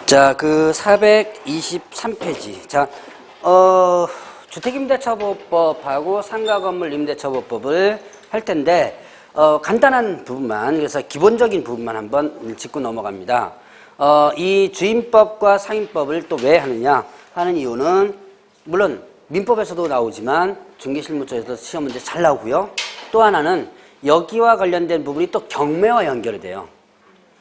자, 그 423페이지. 자, 주택임대차보호법하고 상가건물임대차보호법을 할 텐데, 간단한 부분만, 그래서 기본적인 부분만 한번 짚고 넘어갑니다. 이 주임법과 상임법을 또 왜 하느냐 하는 이유는, 물론 민법에서도 나오지만 중개실무처에서도 시험 문제 잘 나오고요. 또 하나는 여기와 관련된 부분이 또 경매와 연결이 돼요.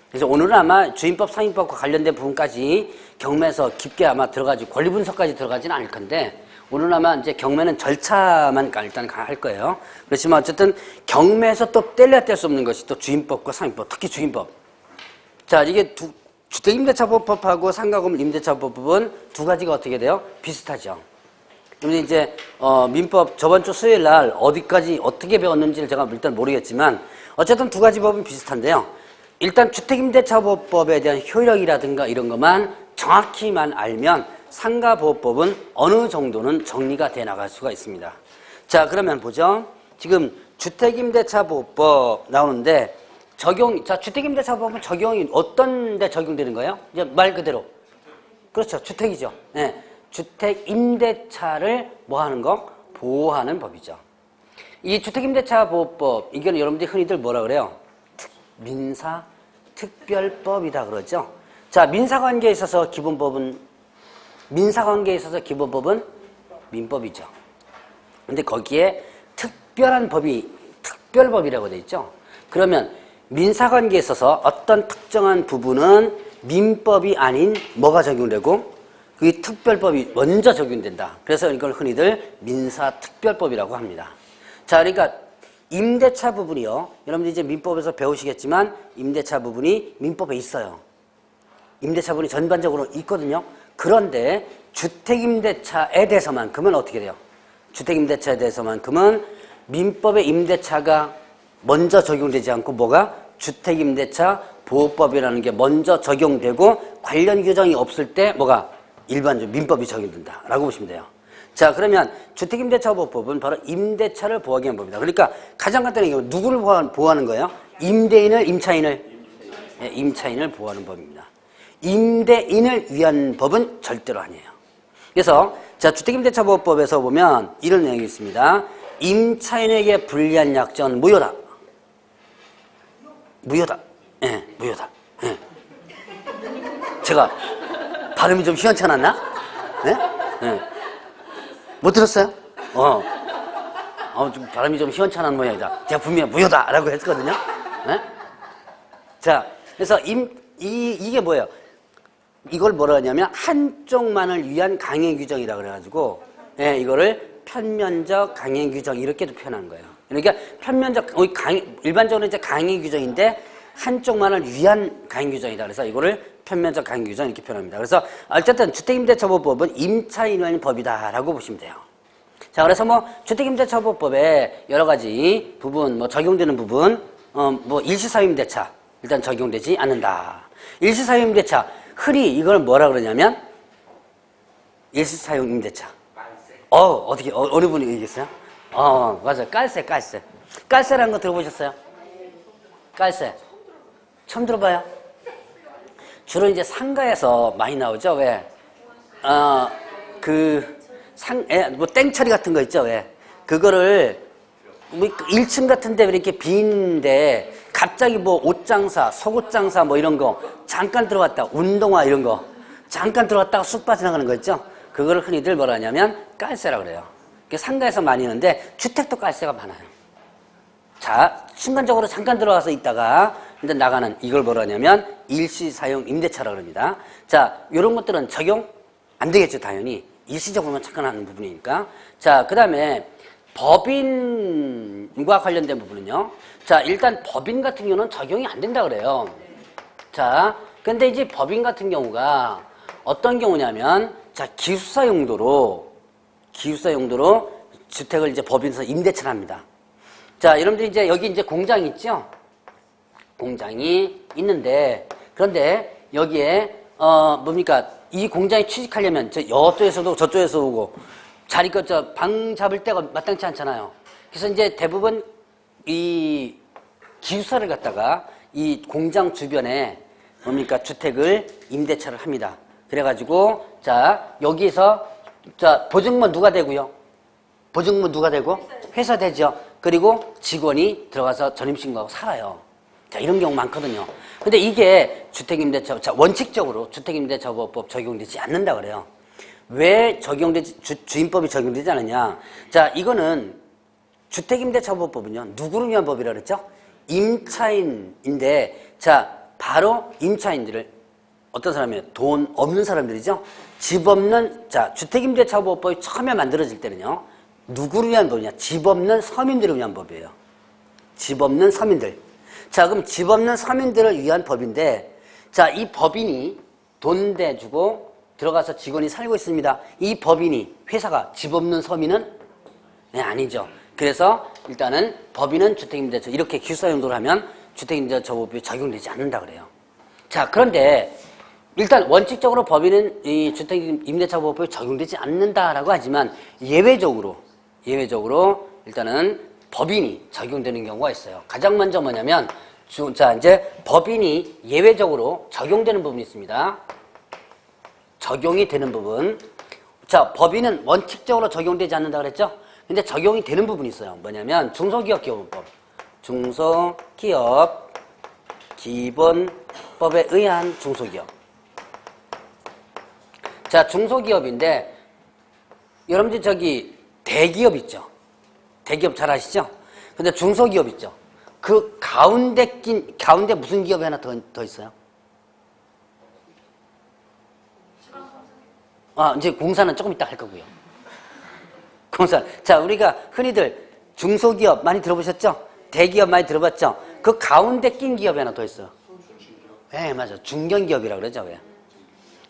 그래서 오늘은 아마 주임법, 상임법과 관련된 부분까지 경매에서 깊게 아마 들어가지고 권리 분석까지 들어가지는 않을 건데, 오늘은 아마 이제 경매는 절차만 일단 할 거예요. 그렇지만 어쨌든 경매에서 또 뗄래야 뗄 수 없는 것이 또 주임법과 상임법, 특히 주임법. 자, 이게 주택임대차보호법하고 상가건물 임대차보호법은 두 가지가 어떻게 돼요? 비슷하죠. 그런데 이제 민법 저번 주 수요일 날 어디까지 어떻게 배웠는지를 제가 일단 모르겠지만 어쨌든 두 가지 법은 비슷한데요. 일단 주택임대차보호법에 대한 효력이라든가 이런 것만 정확히만 알면 상가보호법은 어느 정도는 정리가 돼 나갈 수가 있습니다. 자, 그러면 보죠. 지금 주택임대차보호법 나오는데 자, 주택임대차보호법은 적용이 어떤 데 적용되는 거예요? 이제 말 그대로. 그렇죠. 주택이죠. 네. 주택임대차를 뭐 하는 거? 보호하는 법이죠. 이 주택임대차보호법, 이건 여러분들이 흔히들 뭐라 그래요? 민사특별법이다 그러죠. 자, 민사관계에 있어서 기본법은 민법이죠. 근데 거기에 특별한 법이 특별법이라고 돼 있죠. 그러면 민사관계에 있어서 어떤 특정한 부분은 민법이 아닌 뭐가 적용되고 그 특별법이 먼저 적용된다. 그래서 이걸 흔히들 민사특별법이라고 합니다. 자, 그러니까 임대차 부분이요. 여러분들 이제 민법에서 배우시겠지만 임대차 부분이 민법에 있어요. 임대차 부분이 전반적으로 있거든요. 그런데 주택임대차에 대해서만큼은 어떻게 돼요? 주택임대차에 대해서만큼은 민법의 임대차가 먼저 적용되지 않고 뭐가? 주택임대차 보호법이라는 게 먼저 적용되고 관련 규정이 없을 때 뭐가? 일반적으로 민법이 적용된다라고 보시면 돼요. 자, 그러면 주택임대차보호법은 바로 임대차를 보호하기 위한 법이다. 그러니까 가장 간단하게 누구를 보호하는 거예요? 임대인을, 임차인을? 네, 임차인을 보호하는 법입니다. 임대인을 위한 법은 절대로 아니에요. 그래서 자, 주택임대차보호법에서 보면 이런 내용이 있습니다. 임차인에게 불리한 약정은 무효다. 무효다. 예, 네, 무효다. 네. 제가 발음이 좀 시원찮았나? 예? 네? 네. 못 들었어요? 좀 발음이 좀 시원찮은 모양이다. 제가 분명히 무효다라고 했거든요. 네? 자, 그래서 이게 뭐예요? 이걸 뭐라 하냐면 한쪽만을 위한 강행 규정이라 그래가지고, 예, 이거를 편면적 강행 규정 이렇게도 표현한 거예요. 그러니까 편면적 일반적으로 이제 강행 규정인데 한쪽만을 위한 강행 규정이다. 그래서 이거를 편면적 강행 규정 이렇게 표현합니다. 그래서 어쨌든 주택임대차보호법은 임차인을 위한 법이다라고 보시면 돼요. 자, 그래서 뭐 주택임대차보호법에 여러 가지 부분, 뭐 적용되는 부분, 뭐 일시사유임대차 일단 적용되지 않는다. 일시사유임대차 흔히 이걸 뭐라 그러냐면 일시사유임대차. 어떻게 어느 분이 얘기했어요? 맞아요. 깔세라는 거 들어보셨어요? 깔세. 처음 들어봐요? 주로 이제 상가에서 많이 나오죠. 왜? 뭐 땡처리 같은 거 있죠. 왜? 그거를 뭐 1층 같은 데 이렇게 빈데 갑자기 뭐 옷장사, 속옷장사 뭐 이런 거 잠깐 들어갔다, 운동화 이런 거 잠깐 들어갔다가 쑥 빠져나가는 거 있죠. 그거를 흔히들 뭐라 하냐면 깔세라 그래요. 상가에서 많이 있는데 주택도 깔세가 많아요. 자, 순간적으로 잠깐 들어가서 있다가 근데 나가는 이걸 뭐라 하냐면 일시사용 임대차라고 합니다. 자, 이런 것들은 적용 안 되겠죠. 당연히 일시적으로만 착안하는 부분이니까. 자, 그 다음에 법인과 관련된 부분은요. 자, 일단 법인 같은 경우는 적용이 안 된다 그래요. 자, 근데 이제 법인 같은 경우가 어떤 경우냐면 자, 기숙사 용도로 주택을 이제 법인에서 임대차를 합니다. 자, 여러분들 이제 여기 이제 공장이 있죠? 공장이 있는데, 그런데 여기에, 뭡니까? 이 공장에 취직하려면 이쪽에서도 저쪽에서 오고, 방 잡을 때가 마땅치 않잖아요. 그래서 이제 대부분 이 기숙사를 갖다가 이 공장 주변에 뭡니까? 주택을 임대차를 합니다. 그래가지고, 자, 여기서, 자, 보증문 누가 되고요? 보증문 누가 되고? 회사 되죠. 그리고 직원이 들어가서 전입신고하고 살아요. 자, 이런 경우 많거든요. 근데 이게 주택임대차, 자, 원칙적으로 주택임대차보호법 적용되지 않는다 그래요. 왜 적용되지, 주임법이 적용되지 않느냐? 자, 이거는 주택임대차보호법은요, 누구를 위한 법이라 그랬죠? 임차인인데, 자, 바로 임차인들을 어떤 사람이에요? 돈 없는 사람들이죠? 집 없는, 자, 주택임대차보호법이 처음에 만들어질 때는요, 누구를 위한 법이냐? 집 없는 서민들을 위한 법이에요. 집 없는 서민들. 자, 그럼 집 없는 서민들을 위한 법인데, 자, 이 법인이 돈 대주고 들어가서 직원이 살고 있습니다. 이 법인이, 회사가 집 없는 서민은? 네, 아니죠. 그래서 일단은 법인은 주택임대차, 이렇게 기숙사용도를 하면 주택임대차보호법이 적용되지 않는다 그래요. 자, 그런데 일단 원칙적으로 법인은 이 주택임대차보호법이 적용되지 않는다라고 하지만 예외적으로 일단은 법인이 적용되는 경우가 있어요. 가장 먼저 뭐냐면, 자, 이제 법인이 예외적으로 적용되는 부분이 있습니다. 적용이 되는 부분. 자, 법인은 원칙적으로 적용되지 않는다 그랬죠? 근데 적용이 되는 부분이 있어요. 뭐냐면 중소기업기본법. 중소기업기본법에 의한 중소기업. 자, 중소기업인데 여러분들 저기 대기업 있죠? 대기업 잘 아시죠? 근데 중소기업 있죠? 그 가운데 무슨 기업이 하나 더 있어요? 이제 공사는 조금 이따 할 거고요. 공사. 자, 우리가 흔히들 중소기업 많이 들어보셨죠? 대기업 많이 들어봤죠? 그 가운데 낀 기업이 하나 더 있어요. 네, 맞아. 중견기업이라고 그러죠, 왜?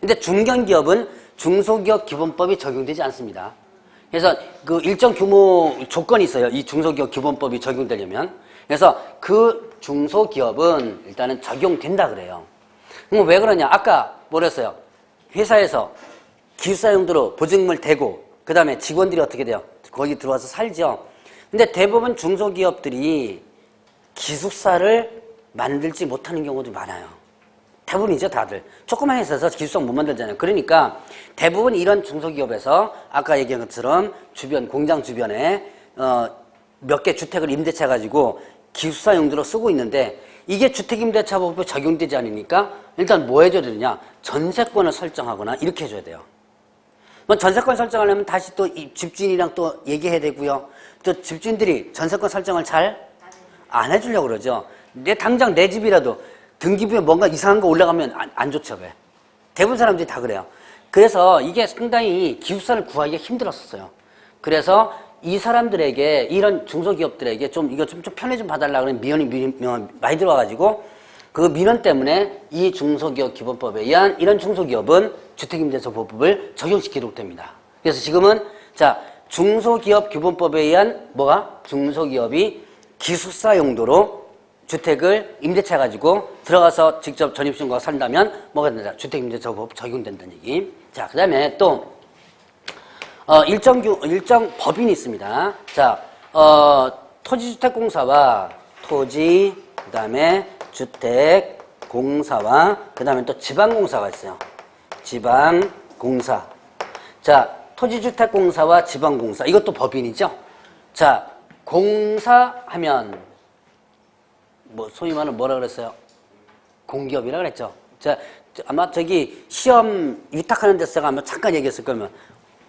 근데 중견기업은 중소기업 기본법이 적용되지 않습니다. 그래서 그 일정 규모 조건이 있어요. 이 중소기업 기본법이 적용되려면. 그래서 그 중소기업은 일단은 적용된다 그래요. 그럼 왜 그러냐? 아까 뭐랬어요? 회사에서 기숙사 용도로 보증금을 대고 그 다음에 직원들이 어떻게 돼요? 거기 들어와서 살죠. 근데 대부분 중소기업들이 기숙사를 만들지 못하는 경우도 많아요. 대부분이죠, 다들. 조그만 회사에서 기숙사 못 만들잖아요. 그러니까 대부분 이런 중소기업에서 아까 얘기한 것처럼 주변, 공장 주변에 몇 개 주택을 임대차 가지고 기숙사 용도로 쓰고 있는데 이게 주택임대차법에 적용되지 않으니까 일단 뭐 해줘야 되느냐? 전세권을 설정하거나 이렇게 해줘야 돼요. 뭐 전세권 설정하려면 다시 또 집주인이랑 또 얘기해야 되고요. 또 집주인들이 전세권 설정을 잘 안 해주려고 그러죠. 당장 내 집이라도 등기부에 뭔가 이상한 거 올라가면 안 좋죠, 왜? 대부분 사람들이 다 그래요. 그래서 이게 상당히 기숙사를 구하기가 힘들었었어요. 그래서 이 사람들에게, 이런 중소기업들에게 이거 좀 편해 좀 봐달라 그러는 민원이 많이 들어와가지고 그 민원 때문에 이 중소기업 기본법에 의한 이런 중소기업은 주택임대차보호법을 적용시키도록 됩니다. 그래서 지금은 자, 중소기업 기본법에 의한 뭐가? 중소기업이 기숙사 용도로 주택을 임대차 가지고 들어가서 직접 전입신고가 산다면 뭐가 된다? 주택임대차보호법 적용된다는 얘기. 자, 그 다음에 또 일정 법인이 있습니다. 자, 토지주택공사와 그 다음에 주택공사와 그 다음에 또 지방공사가 있어요. 지방공사. 자, 토지주택공사와 지방공사. 이것도 법인이죠. 자, 공사하면 뭐 소위 말하는 뭐라 그랬어요? 공기업이라 그랬죠. 자, 아마 저기 시험 위탁하는 데서 제가 아마 잠깐 얘기했을 거면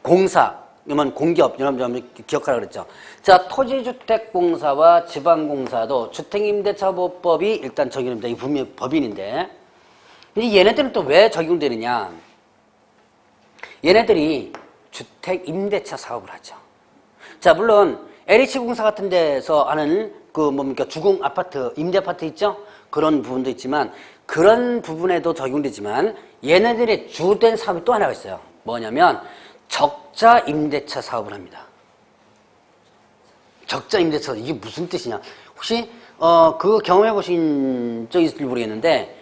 공사, 이러면 공기업, 여러분들 기억하라 그랬죠. 자, 토지주택공사와 지방공사도 주택임대차보호법이 일단 적용됩니다. 이 분명히 법인인데. 근데 얘네들은 또 왜 적용되느냐? 얘네들이 주택임대차 사업을 하죠. 자, 물론 LH공사 같은 데서 하는 그 뭡니까 주공 아파트, 임대 아파트 있죠? 그런 부분도 있지만 그런 부분에도 적용되지만 얘네들의 주된 사업이 또 하나가 있어요. 뭐냐면 적자 임대차 사업을 합니다. 적자 임대차 이게 무슨 뜻이냐? 혹시 그거 경험해 보신 적 있을지 모르겠는데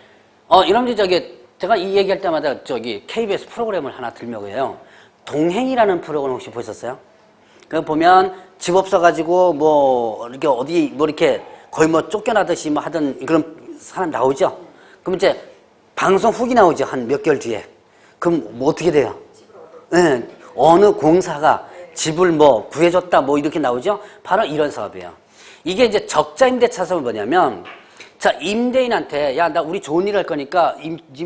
여러분들 저기 제가 이 얘기할 때마다 저기 KBS 프로그램을 하나 들먹여요. 동행이라는 프로그램 혹시 보셨어요? 그 보면 집 없어가지고 뭐 이렇게 어디 뭐 이렇게 거의 뭐 쫓겨나듯이 뭐 하던 그런 사람 나오죠. 그럼 이제 방송 후기 나오죠. 한 몇 개월 뒤에. 그럼 뭐 어떻게 돼요? 네, 어느 공사가 집을 뭐 구해줬다 뭐 이렇게 나오죠. 바로 이런 사업이에요. 이게 이제 적자 임대차 사업은 뭐냐면, 자, 임대인한테 야, 나 우리 좋은 일 할 거니까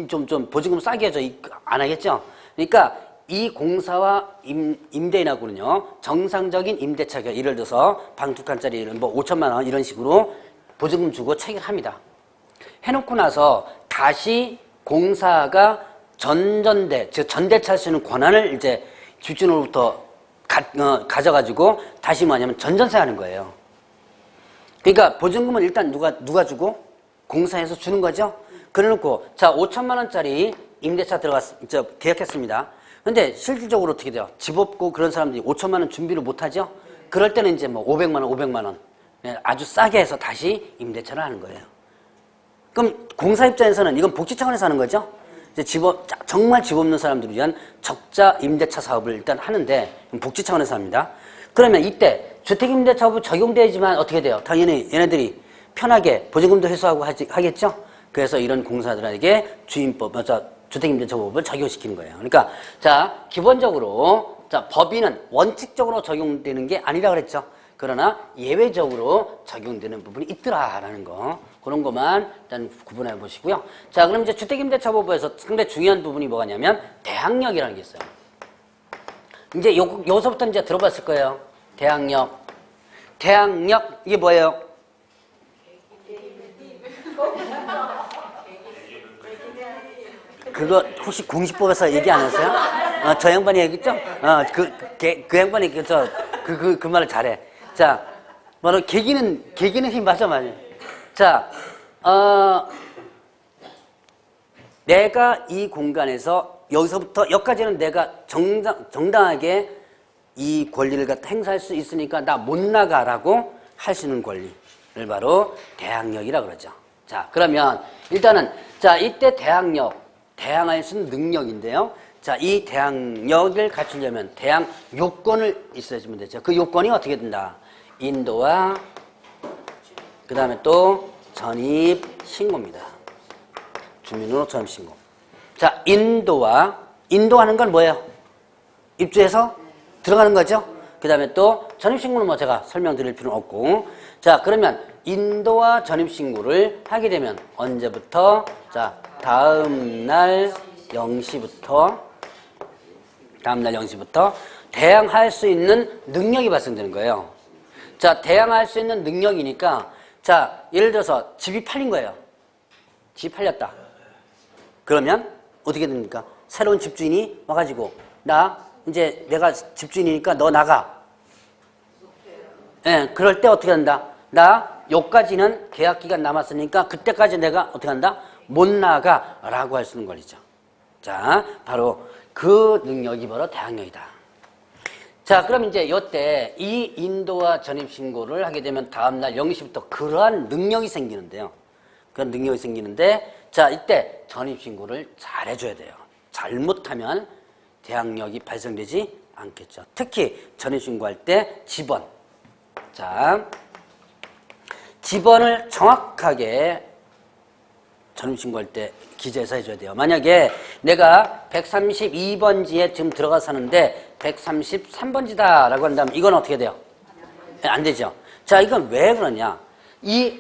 좀 보증금 싸게 해줘. 안 하겠죠? 그러니까 이 공사와 임대인하고는요, 정상적인 임대차가 예를 들어서 방 2칸짜리 뭐 5천만 원 이런 식으로 보증금 주고 체결합니다. 해놓고 나서 다시 공사가 즉 전대차 할 수 있는 권한을 이제 집주인으로부터 가져가지고 다시 뭐냐면 전전세 하는 거예요. 그러니까 보증금은 일단 누가 주고? 공사에서 주는 거죠. 그래놓고 자 5천만 원짜리 임대차 계약했습니다. 근데 실질적으로 어떻게 돼요? 집 없고 그런 사람들이 5천만 원 준비를 못 하죠. 그럴 때는 이제 뭐 500만 원 아주 싸게 해서 다시 임대차를 하는 거예요. 그럼 공사 입장에서는 이건 복지 차원에서 하는 거죠. 이제 정말 집 없는 사람들을 위한 적자 임대차 사업을 일단 하는데 복지 차원에서 합니다. 그러면 이때 주택임대차법 적용되지만 어떻게 돼요? 당연히 얘네들이 편하게 보증금도 회수하고 하겠죠? 그래서 이런 공사들에게 주택임대차법을 적용시키는 거예요. 그러니까 자 기본적으로 자 법인은 원칙적으로 적용되는 게 아니라 그랬죠. 그러나 예외적으로 적용되는 부분이 있더라라는 거. 그런 것만 일단 구분해 보시고요. 자, 그럼 이제 주택임대차법에서 상당히 중요한 부분이 뭐냐면 대항력이라는 게 있어요. 이제 여기서부터 이제 들어봤을 거예요. 대항력. 대항력, 이게 뭐예요? 그거 혹시 공시법에서 얘기 안 했어요? 저 양반이 얘기했죠? 그 양반이 그 말을 잘해. 자, 바로 계기는 힘 맞아. 자, 내가 이 공간에서 여기서부터 여기까지는 내가 정당하게 이 권리를 갖다 행사할 수 있으니까 나 못 나가라고 할 수 있는 권리를 바로 대항력이라고 그러죠. 자, 그러면 일단은 자, 이때 대항할 수 있는 능력인데요. 자, 이 대항력을 갖추려면 대항 요건을 있어야지면 되죠. 그 요건이 어떻게 된다? 인도와 그 다음에 또 전입신고입니다. 주민으로 전입신고. 자, 인도하는 건 뭐예요? 입주해서 들어가는 거죠? 그 다음에 또 전입신고는 뭐 제가 설명드릴 필요는 없고. 자, 그러면 인도와 전입신고를 하게 되면 언제부터? 자, 다음날 0시부터 대항할 수 있는 능력이 발생되는 거예요. 자, 대항할 수 있는 능력이니까 자, 예를 들어서 집이 팔린 거예요. 집이 팔렸다. 그러면 어떻게 됩니까? 새로운 집주인이 와가지고 이제 내가 집주인이니까 너 나가. 예, 그럴 때 어떻게 한다? 요까지는 계약기간 남았으니까 그때까지 내가 어떻게 한다? 못 나가라고 할 수 있는 권리죠. 자, 바로 그 능력이 바로 대항력이다. 자, 그럼 이제 이때 이 인도와 전입신고를 하게 되면 다음날 0시부터 그러한 능력이 생기는데요. 그런 능력이 생기는데 자, 이때 전입신고를 잘 해줘야 돼요. 잘못하면 대항력이 발생되지 않겠죠. 특히 전입신고할 때 지번. 자, 지번을 정확하게 전입신고할 때 기재해서 해줘야 돼요. 만약에 내가 132번지에 지금 들어가 사는데 133번지다라고 한다면 이건 어떻게 돼요? 안 되죠. 자, 이건 왜 그러냐?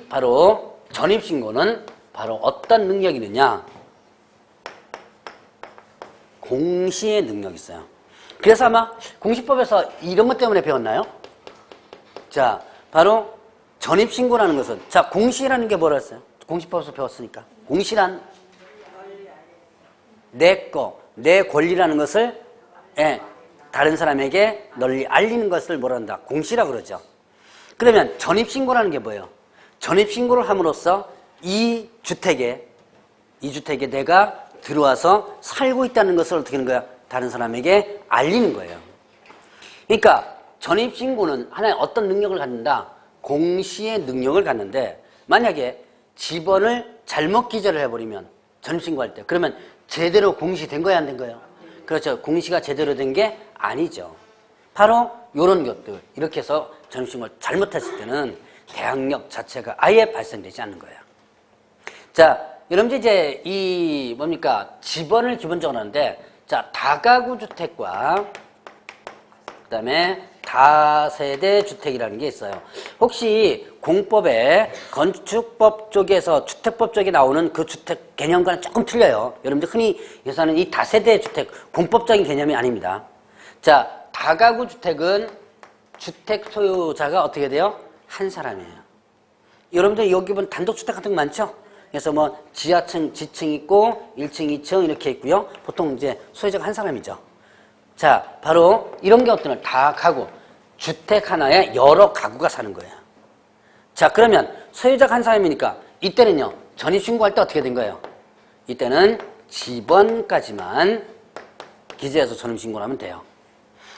바로 전입신고는 바로 어떤 능력이 있느냐? 공시의 능력이 있어요. 그래서 아마 공시법에서 이런 것 때문에 배웠나요? 자, 바로 전입신고라는 것은 자, 공시라는 게 뭐라 했어요? 공시법에서 배웠으니까. 공시란 내 권리라는 것을 다른 사람에게 널리 알리는 것을 뭐라 한다? 공시라고 그러죠. 그러면 전입신고라는 게 뭐예요? 전입신고를 함으로써 이 주택에 내가 들어와서 살고 있다는 것을 어떻게 하는 거야? 다른 사람에게 알리는 거예요. 그러니까 전입신고는 하나의 어떤 능력을 갖는다? 공시의 능력을 갖는데 만약에 지번을 잘못 기재를 해버리면 전입신고할 때 그러면 제대로 공시된 거야 안 된 거예요? 그렇죠. 공시가 제대로 된 게 아니죠. 바로 이런 것들 이렇게 해서 전입신고를 잘못했을 때는 대항력 자체가 아예 발생되지 않는 거예요. 자, 여러분들 이제 이 뭡니까? 지번을 기본적으로 하는데, 자, 다가구 주택과 그다음에 다세대 주택이라는 게 있어요. 혹시 공법에 건축법 쪽에서 주택법 쪽에 나오는 그 주택 개념과는 조금 틀려요. 여러분들 흔히 예산은 이 다세대 주택 공법적인 개념이 아닙니다. 자, 다가구 주택은 주택 소유자가 어떻게 돼요? 한 사람이에요. 여러분들 여기 보면 단독주택 같은 거 많죠? 그래서 뭐 지하층, 지층 있고 1층, 2층 이렇게 있고요. 보통 이제 소유자가 한 사람이죠. 자, 바로 이런 게 어떤 다 가구. 주택 하나에 여러 가구가 사는 거예요. 자, 그러면 소유자가 한 사람이니까 이때는요. 전입신고할 때 어떻게 된 거예요? 이때는 지번까지만 기재해서 전입신고를 하면 돼요.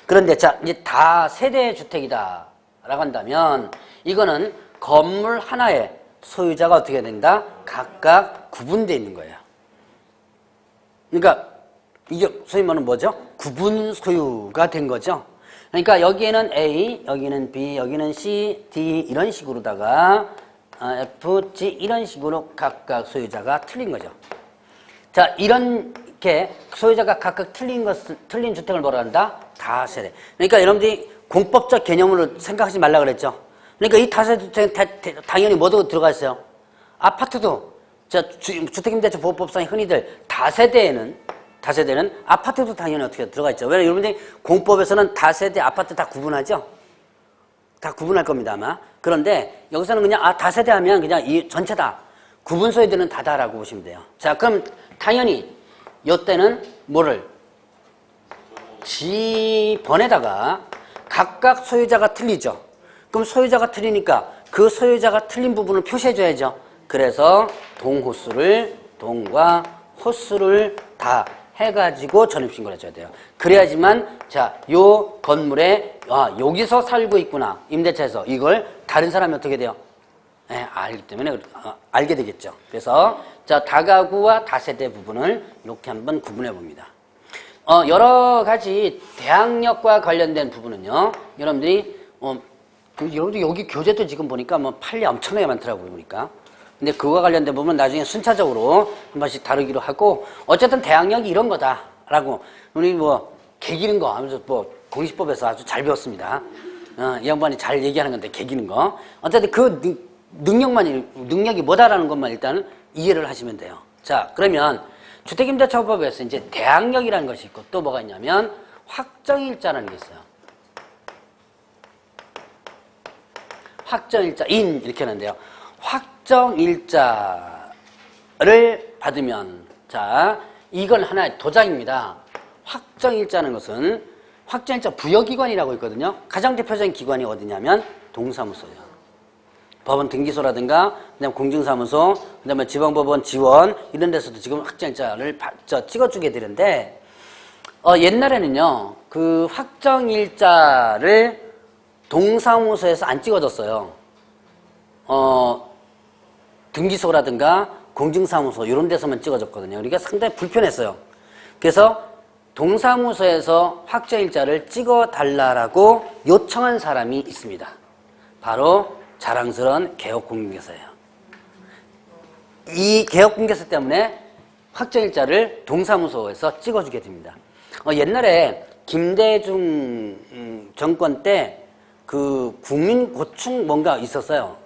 그런데 자, 이제 다세대 주택이다 라고 한다면 이거는 건물 하나에 소유자가 어떻게 된다? 각각 구분되어 있는 거예요. 그러니까 이게 소위 말하는 뭐죠? 구분 소유가 된 거죠. 그러니까 여기에는 A, 여기는 B, 여기는 C, D 이런 식으로다가 F, G 이런 식으로 각각 소유자가 틀린 거죠. 자, 이렇게 소유자가 각각 틀린 주택을 뭐라 한다? 다세대. 그러니까 여러분들이 공법적 개념으로 생각하지 말라 그랬죠. 그러니까 이 다세대 주택 당연히 뭐도 들어가 있어요? 아파트도. 자, 주택임대차보호법상에 흔히들 다세대는 아파트도 당연히 어떻게 들어가 있죠. 왜냐면 여러분들이 공법에서는 다세대 아파트 다 구분하죠. 다 구분할 겁니다 아마. 그런데 여기서는 그냥 다세대 하면 그냥 이 전체다. 구분 소유들은 다다라고 보시면 돼요. 자, 그럼 당연히 이때는 뭐를 지번에다가 각각 소유자가 틀리죠. 그럼 소유자가 틀리니까 그 소유자가 틀린 부분을 표시해줘야죠. 그래서 동과 호수를 다 해가지고 전입신고를 해줘야 돼요. 그래야지만 자, 요 건물에 여기서 살고 있구나. 임대차에서 이걸 다른 사람이 어떻게 돼요? 네, 알기 때문에 알게 되겠죠. 그래서 자, 다가구와 다세대 부분을 이렇게 한번 구분해 봅니다. 여러 가지 대항력과 관련된 부분은요. 여러분들이 여러분들 여기 교재도 지금 보니까 뭐 판례 엄청나게 많더라고요. 보니까. 근데 그거와 관련된 부분은 나중에 순차적으로 한 번씩 다루기로 하고, 어쨌든 대항력이 이런 거다라고 우리 뭐 개기는 거 하면서 뭐 공시법에서 아주 잘 배웠습니다. 이 양반이 잘 얘기하는 건데 개기는 거. 어쨌든 그 능력이 뭐다라는 것만 일단 이해를 하시면 돼요. 자, 그러면 주택임대차법에서 이제 대항력이라는 것이 있고 또 뭐가 있냐면 확정일자라는 게 있어요. 확정일자, 이렇게 하는데요. 확정일자를 받으면, 자, 이건 하나의 도장입니다. 확정일자는 것은 확정일자 부여기관이라고 있거든요. 가장 대표적인 기관이 어디냐면 동사무소예요. 법원 등기소라든가, 그다음에 공증사무소, 그다음에 지방법원 지원 이런 데서도 지금 확정일자를 찍어주게 되는데, 옛날에는요, 그 확정일자를 동사무소에서 안 찍어줬어요. 등기소라든가 공증사무소 이런 데서만 찍어줬거든요. 그러니까 상당히 불편했어요. 그래서 동사무소에서 확정일자를 찍어달라고 요청한 사람이 있습니다. 바로 자랑스러운 개업공개서예요. 이 개업공개서 때문에 확정일자를 동사무소에서 찍어주게 됩니다. 옛날에 김대중 정권 때 그 국민고충 뭔가 있었어요.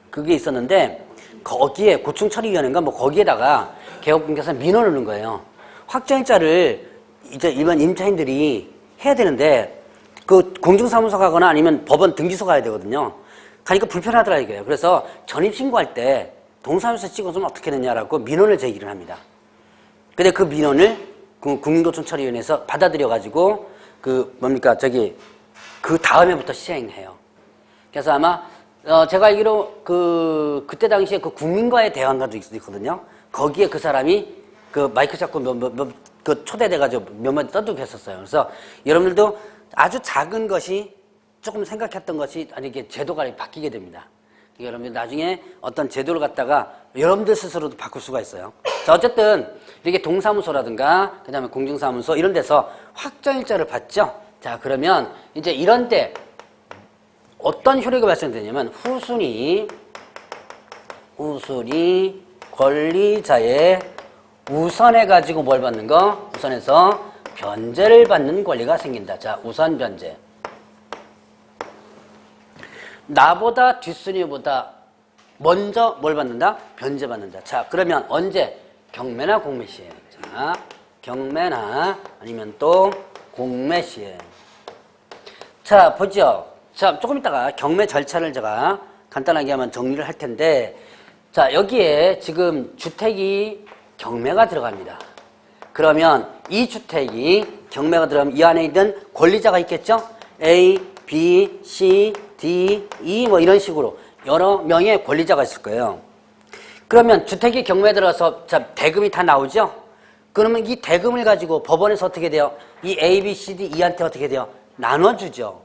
그게 있었는데 거기에 고충처리위원회인가 뭐 거기에다가 개업공개서 민원을 넣은 거예요. 확정일자를 이제 일반 임차인들이 해야 되는데 그 공증사무소 가거나 아니면 법원 등기소 가야 되거든요. 가니까 불편하더라 이거예요. 그래서 전입신고할 때 동사무소에 찍어주면 어떻게 되냐라고 민원을 제기를 합니다. 근데 그 민원을 국민고충처리위원회에서 받아들여가지고 그 다음에부터 시행해요. 그래서 아마 제가 알기로 그때 당시에 그 국민과의 대화인가도 있거든요. 거기에 그 사람이 그 마이크 잡고 그 초대돼가지고 몇 마디 떠들고 했었어요. 그래서 여러분들도 아주 작은 것이 조금 생각했던 것이 이게 제도가 바뀌게 됩니다. 여러분들 나중에 어떤 제도를 갖다가 여러분들 스스로도 바꿀 수가 있어요. 자, 어쨌든 이렇게 동사무소라든가 그다음에 공증사무소 이런 데서 확정일자를 받죠. 자, 그러면 이제 이런 때 어떤 효력이 발생되냐면 후순위 권리자의 우선해가지고 뭘 받는 거? 우선해서 변제를 받는 권리가 생긴다. 자, 우선 변제. 나보다 뒷순위보다 먼저 뭘 받는다? 변제 받는다. 자, 그러면 언제? 경매나 공매 시에. 자, 경매나 아니면 또 공매 시에. 자, 보죠. 자, 조금 있다가 경매 절차를 제가 간단하게 한번 정리를 할 텐데, 자, 여기에 지금 주택이 경매가 들어갑니다. 그러면 이 주택이 경매가 들어가면 이 안에 있는 권리자가 있겠죠? A, B, C, D, E 뭐 이런 식으로 여러 명의 권리자가 있을 거예요. 그러면 주택이 경매에 들어가서 자, 대금이 다 나오죠? 그러면 이 대금을 가지고 법원에서 어떻게 돼요? 이 A, B, C, D, E한테 어떻게 돼요? 나눠주죠.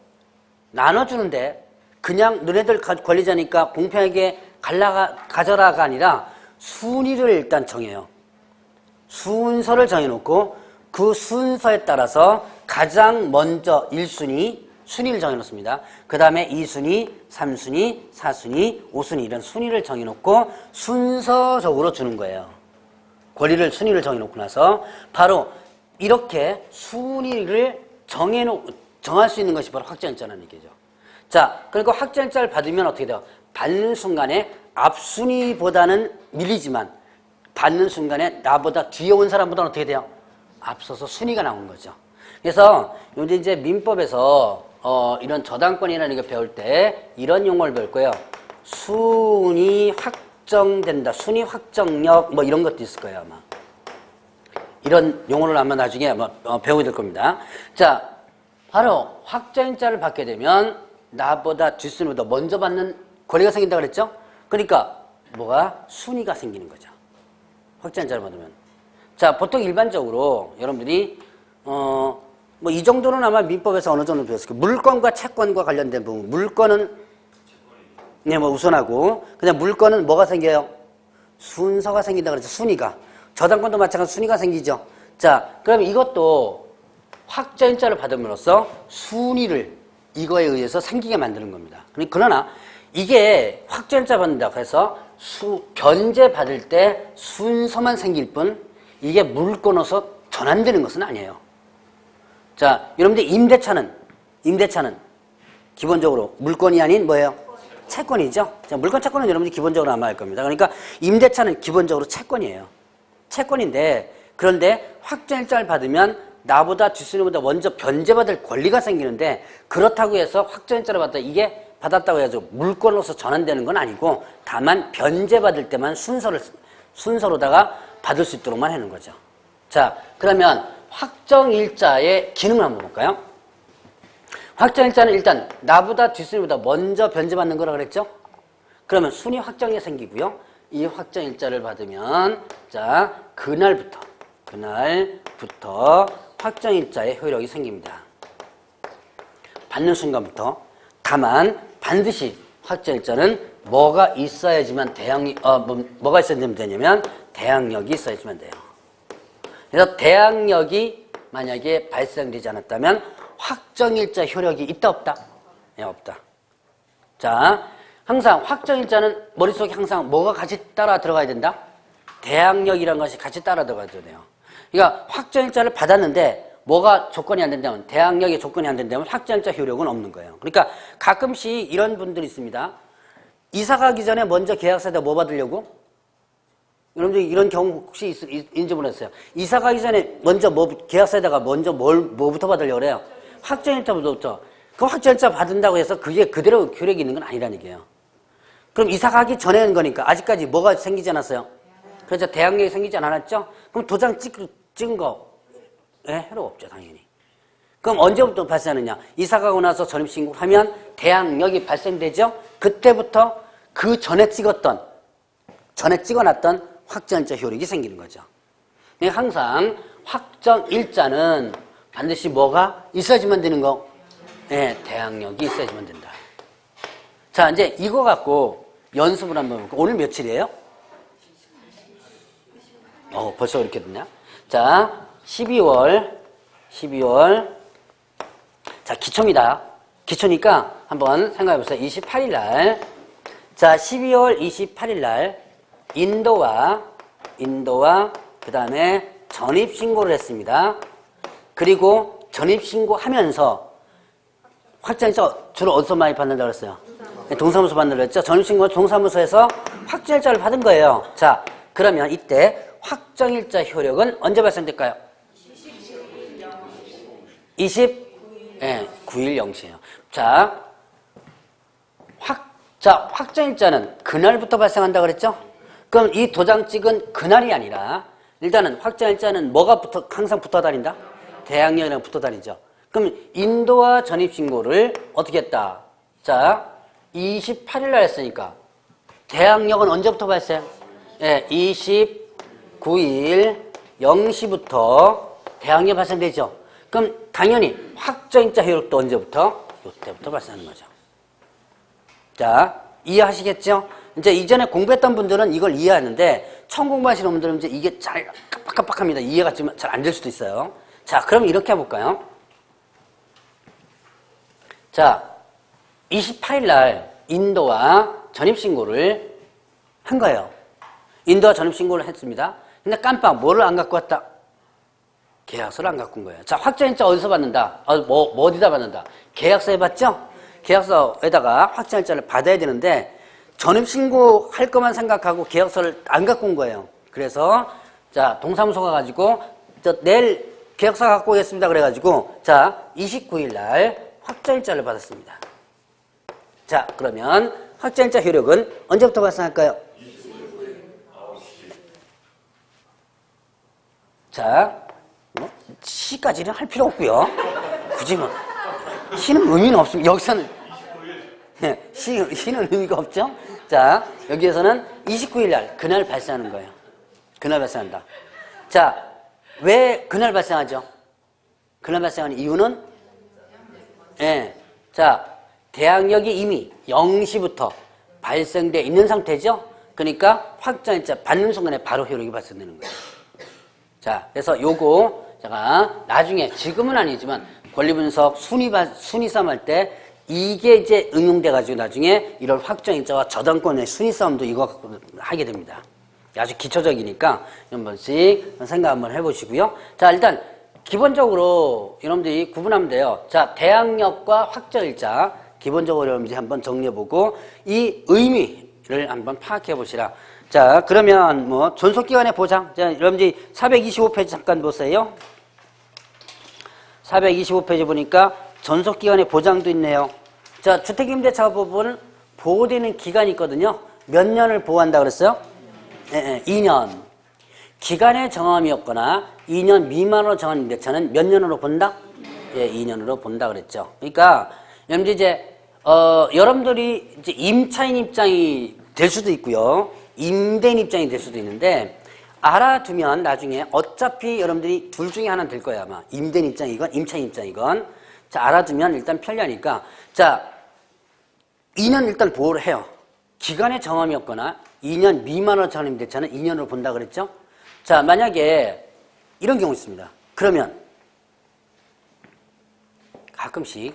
나눠주는데 그냥 너네들 권리자니까 공평하게 가져라가 아니라 순위를 일단 정해요. 순서를 정해놓고 그 순서에 따라서 가장 먼저 1순위, 순위를 정해놓습니다. 그 다음에 2순위, 3순위, 4순위, 5순위 이런 순위를 정해놓고 순서적으로 주는 거예요. 권리를 순위를 정해놓고 나서 바로 이렇게 순위를 정할 수 있는 것이 바로 확정일자라는 얘기죠. 자, 그러니까 확정일자를 받으면 어떻게 돼요? 받는 순간에 앞순위보다는 밀리지만 받는 순간에 나보다 뒤에 온 사람보다는 어떻게 돼요? 앞서서 순위가 나온 거죠. 그래서 이제 민법에서 이런 저당권이라는 걸 배울 때 이런 용어를 배울 거예요. 순위 확정된다. 순위 확정력 뭐 이런 것도 있을 거예요, 아마. 이런 용어를 아마 나중에 아마 배우게 될 겁니다. 자, 바로 확정일자를 받게 되면 나보다 뒷순위보다 먼저 받는 권리가 생긴다 그랬죠? 그러니까 뭐가? 순위가 생기는 거죠. 확정일자를 받으면. 자, 보통 일반적으로 여러분들이 뭐 이 정도는 아마 민법에서 어느 정도 배웠을 거예요. 물건과 채권과 관련된 부분. 물건은 네, 뭐 우선하고 그냥 물건은 뭐가 생겨요? 순서가 생긴다 그랬죠. 순위가. 저당권도 마찬가지로 순위가 생기죠. 자, 그럼 이것도 확정일자를 받음으로써 순위를 이거에 의해서 생기게 만드는 겁니다. 그러나 이게 확정일자 받는다고 해서 변제 받을 때 순서만 생길 뿐 이게 물건으로서 전환되는 것은 아니에요. 자, 여러분들 임대차는 기본적으로 물건이 아닌 뭐예요? 채권이죠. 자, 물건 채권은 여러분들이 기본적으로 아마 알 겁니다. 그러니까 임대차는 기본적으로 채권이에요. 채권인데 그런데 확정일자를 받으면 나보다 뒷순위보다 먼저 변제받을 권리가 생기는데 그렇다고 해서 확정일자를 받다 이게 받았다고 해서 물건으로서 전환되는 건 아니고 다만 변제받을 때만 순서로다가 받을 수 있도록만 해놓은 거죠. 자, 그러면 확정일자의 기능을 한번 볼까요? 확정일자는 일단 나보다 뒷순위보다 먼저 변제받는 거라 그랬죠? 그러면 순위 확정이 생기고요. 이 확정일자를 받으면 자, 그날부터 확정일자의 효력이 생깁니다. 받는 순간부터. 다만 반드시 확정일자는 뭐가 있어야지만 뭐가 있어야지만 되냐면 대항력이 있어야지만 돼요. 그래서 대항력이 만약에 발생되지 않았다면 확정일자 효력이 있다 없다? 네, 없다. 자, 항상 확정일자는 머릿속에 항상 뭐가 같이 따라 들어가야 된다? 대항력이라는 것이 같이 따라 들어가야 돼요. 그러니까 확정일자를 받았는데 뭐가 조건이 안 된다면 대항력의 조건이 안 된다면 확정일자 효력은 없는 거예요. 그러니까 가끔씩 이런 분들이 있습니다. 이사 가기 전에 먼저 계약서에다 뭐 받으려고? 여러분들 이런 경우 혹시 있는지 모르겠어요. 이사 가기 전에 먼저 계약서에다가 먼저 뭐부터 받으려고 그래요? 확정일자부터. 그 확정일자 받은다고 해서 그게 그대로 효력이 있는 건 아니라는 얘기예요. 그럼 이사 가기 전에 한 거니까 아직까지 뭐가 생기지 않았어요? 그래서 대항력이 생기지 않았죠? 그럼 도장 찍은 거 효력 없죠, 당연히. 그럼 언제부터 발생하느냐? 이사 가고 나서 전입신고를 하면 대항력이 발생되죠? 그때부터 그 전에 찍어놨던 확정일자 효력이 생기는 거죠. 항상 확정일자는 반드시 뭐가 있어야지만 되는 거? 네, 대항력이 있어야지만 된다. 자, 이제 이거 갖고 연습을 한번 해볼게요. 오늘 며칠이에요? 벌써 그렇게 됐냐? 자, 12월. 자, 기초입니다. 기초니까 한번 생각해 보세요. 28일 날. 자, 12월 28일 날. 인도와 그 다음에 전입신고를 했습니다. 그리고 전입신고하면서 확정일자 주로 어디서 많이 받는다고 그랬어요? 동사무소 받는다고 했죠? 전입신고 동사무소에서 확정일자를 받은 거예요. 자, 그러면 이때 확정일자 효력은 언제 발생될까요? 29일 0시에요. 자, 확정일자는 그날부터 발생한다고 그랬죠? 그럼 이 도장 찍은 그날이 아니라 일단은 확정일자는 뭐가 항상 붙어 다닌다? 대항력이랑 붙어 다니죠. 그럼 인도와 전입신고를 어떻게 했다? 자, 28일 날 했으니까 대항력은 언제부터 발생? 29일 0시부터 대항력 발생되죠. 그럼 당연히 확정일자 효력도 언제부터? 이때부터 발생하는 거죠. 자, 이해하시겠죠? 이제 이전에 공부했던 분들은 이걸 이해하는데 처음 공부하시는 분들은 이제 이게 잘 깜빡깜빡합니다. 이해가 좀 잘 안 될 수도 있어요. 자, 그럼 이렇게 해볼까요? 자, 28일 날 인도와 전입신고를 한 거예요. 인도와 전입신고를 했습니다. 근데 깜빡 뭐를 안 갖고 왔다? 계약서를 안 갖고 온 거예요. 자, 확정일자 어디서 받는다? 어디다 받는다? 계약서에 받죠? 계약서에다가 확정일자를 받아야 되는데 전입신고 할 것만 생각하고 계약서를 안 갖고 온 거예요. 그래서 자, 동사무소 가가지고 내일 계약서 갖고 오겠습니다. 그래가지고 자, 29일 날 확정일자를 받았습니다. 자, 그러면 확정일자 효력은 언제부터 발생할까요? 자, 시까지는 할 필요 없고요. 굳이 뭐 시는 의미는 없습니다. 여기서는 시는 의미가 없죠. 자, 여기에서는 29일 날 그날 발생하는 거예요. 그날 발생한다. 자, 왜 그날 발생하죠? 그날 발생하는 이유는 자, 대항력이 이미 0시부터 발생되어 있는 상태죠. 그러니까 확정일자 받는 순간에 바로 효력이 발생되는 거예요. 자, 그래서 요거 제가 나중에 지금은 아니지만 권리분석 순위싸움 할 때 이게 이제 응용돼가지고 나중에 이런 확정일자와 저당권의 순위싸움도 이거 갖고 하게 됩니다. 아주 기초적이니까 한 번씩 생각 한번 해보시고요. 자, 일단 기본적으로 여러분들이 구분하면 돼요. 자, 대항력과 확정일자 기본적으로 여러분들이 한번 정리해보고 이 의미를 한번 파악해 보시라. 자, 그러면 뭐 존속기간의 보장. 자, 여러분들이 425페이지 잠깐 보세요. 425페이지 보니까 존속기간의 보장도 있네요. 자, 주택임대차법은 보호되는 기간이 있거든요. 몇 년을 보호한다 그랬어요? 2년. 기간의 정함이 없거나 2년 미만으로 정한 임대차는 몇 년으로 본다? 2년으로 본다 그랬죠. 그러니까 여러분들 이제 여러분들이 이제 임차인 입장이 될 수도 있고요. 임대인 입장이 될 수도 있는데 알아두면 나중에 어차피 여러분들이 둘 중에 하나는 될 거예요. 아마 임대인 입장이건 임차인 입장이건. 자, 알아두면 일단 편리하니까 자, 2년 일단 보호를 해요. 기간의 정함이 없거나 2년 미만으로 정한 임대차는 2년으로 본다 그랬죠. 자, 만약에 이런 경우 있습니다. 그러면 가끔씩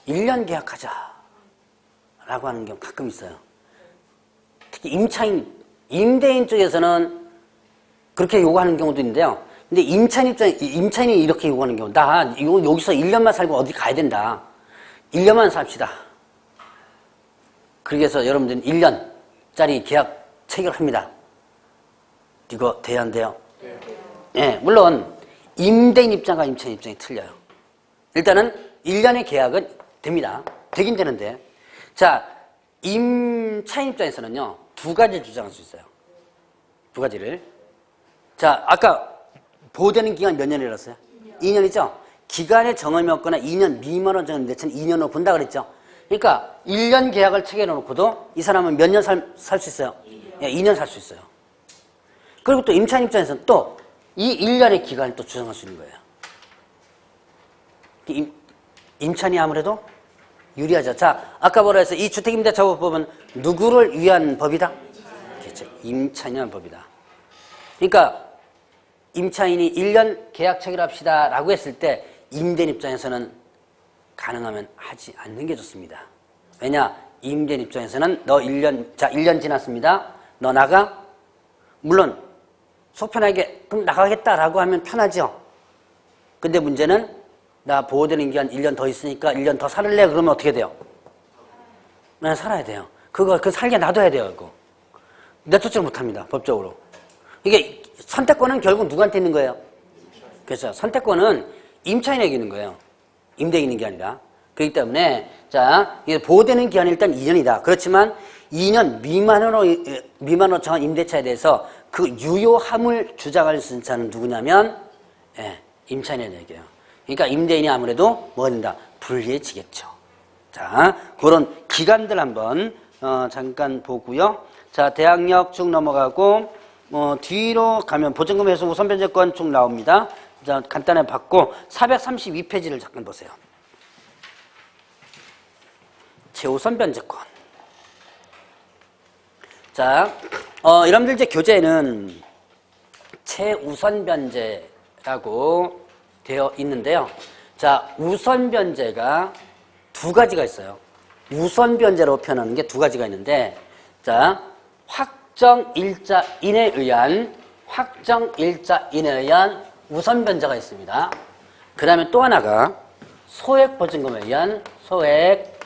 1년 계약하자 라고 하는 경우 가끔 있어요. 특히 임대인 쪽에서는 그렇게 요구하는 경우도 있는데요. 근데 임차인이 이렇게 요구하는 경우, 나 여기서 1년만 살고 어디 가야 된다. 1년만 삽시다. 그래서 여러분들은 1년짜리 계약 체결합니다. 이거 돼야 안 돼요? 네, 물론 임대인 입장과 임차인 입장이 틀려요. 일단은 1년의 계약은 됩니다. 되긴 되는데 자, 임차인 입장에서는요 2가지 주장할 수 있어요. 2가지를. 자, 아까 보호되는 기간 몇 년이라고 했어요? 2년이죠? 기간의 정함이 없거나 2년 미만으로 정한 임대차는 2년으로 본다 그랬죠? 그러니까 1년 계약을 체결해 놓고도 이 사람은 몇 년 살 수 있어요? 2년 살 수 있어요. 그리고 또 임차인 입장에서는 또 이 1년의 기간을 또 주장할 수 있는 거예요. 임차인이 아무래도 유리하죠. 자, 아까 뭐라 해서 이 주택임대차법은 누구를 위한 법이다? 그렇죠. 임차인을 위한 법이다. 그러니까 임차인이 1년 계약 체결합시다 라고 했을 때 임대인 입장에서는 가능하면 하지 않는 게 좋습니다. 왜냐? 임대인 입장에서는 너 1년, 자, 1년 지났습니다. 너 나가? 물론, 속 편하게, 그럼 나가겠다라고 하면 편하죠. 근데 문제는, 나 보호되는 기간 1년 더 있으니까 1년 더 살을래? 그러면 어떻게 돼요? 그냥 살아야 돼요. 그 살게 놔둬야 돼요, 그거. 내쫓지를 못합니다, 법적으로. 이게 선택권은 결국 누구한테 있는 거예요? 그렇죠. 선택권은 임차인에게 있는 거예요. 임대인이 있는 게 아니라. 그렇기 때문에, 자, 보호되는 기한이 일단 2년이다. 그렇지만 2년 미만으로 정한 임대차에 대해서 그 유효함을 주장할 수 있는 자는 누구냐면, 예, 임차인의 얘기예요. 그러니까 임대인이 아무래도 뭐가 된다? 불리해지겠죠. 자, 그런 기간들 한번, 잠깐 보고요. 자, 대항력 쭉 넘어가고, 뒤로 가면 보증금 회수 우선 변제권 쭉 나옵니다. 자, 간단하게 봤고, 432페이지를 잠깐 보세요. 최우선 변제권. 자, 여러분들 이제 교재에는 최우선 변제라고 되어 있는데요. 자, 우선 변제가 두 가지가 있어요. 우선 변제로 표현하는 게 두 가지가 있는데, 자, 확정 일자인에 의한 우선 변제가 있습니다. 그 다음에 또 하나가 소액 보증금에 의한 소액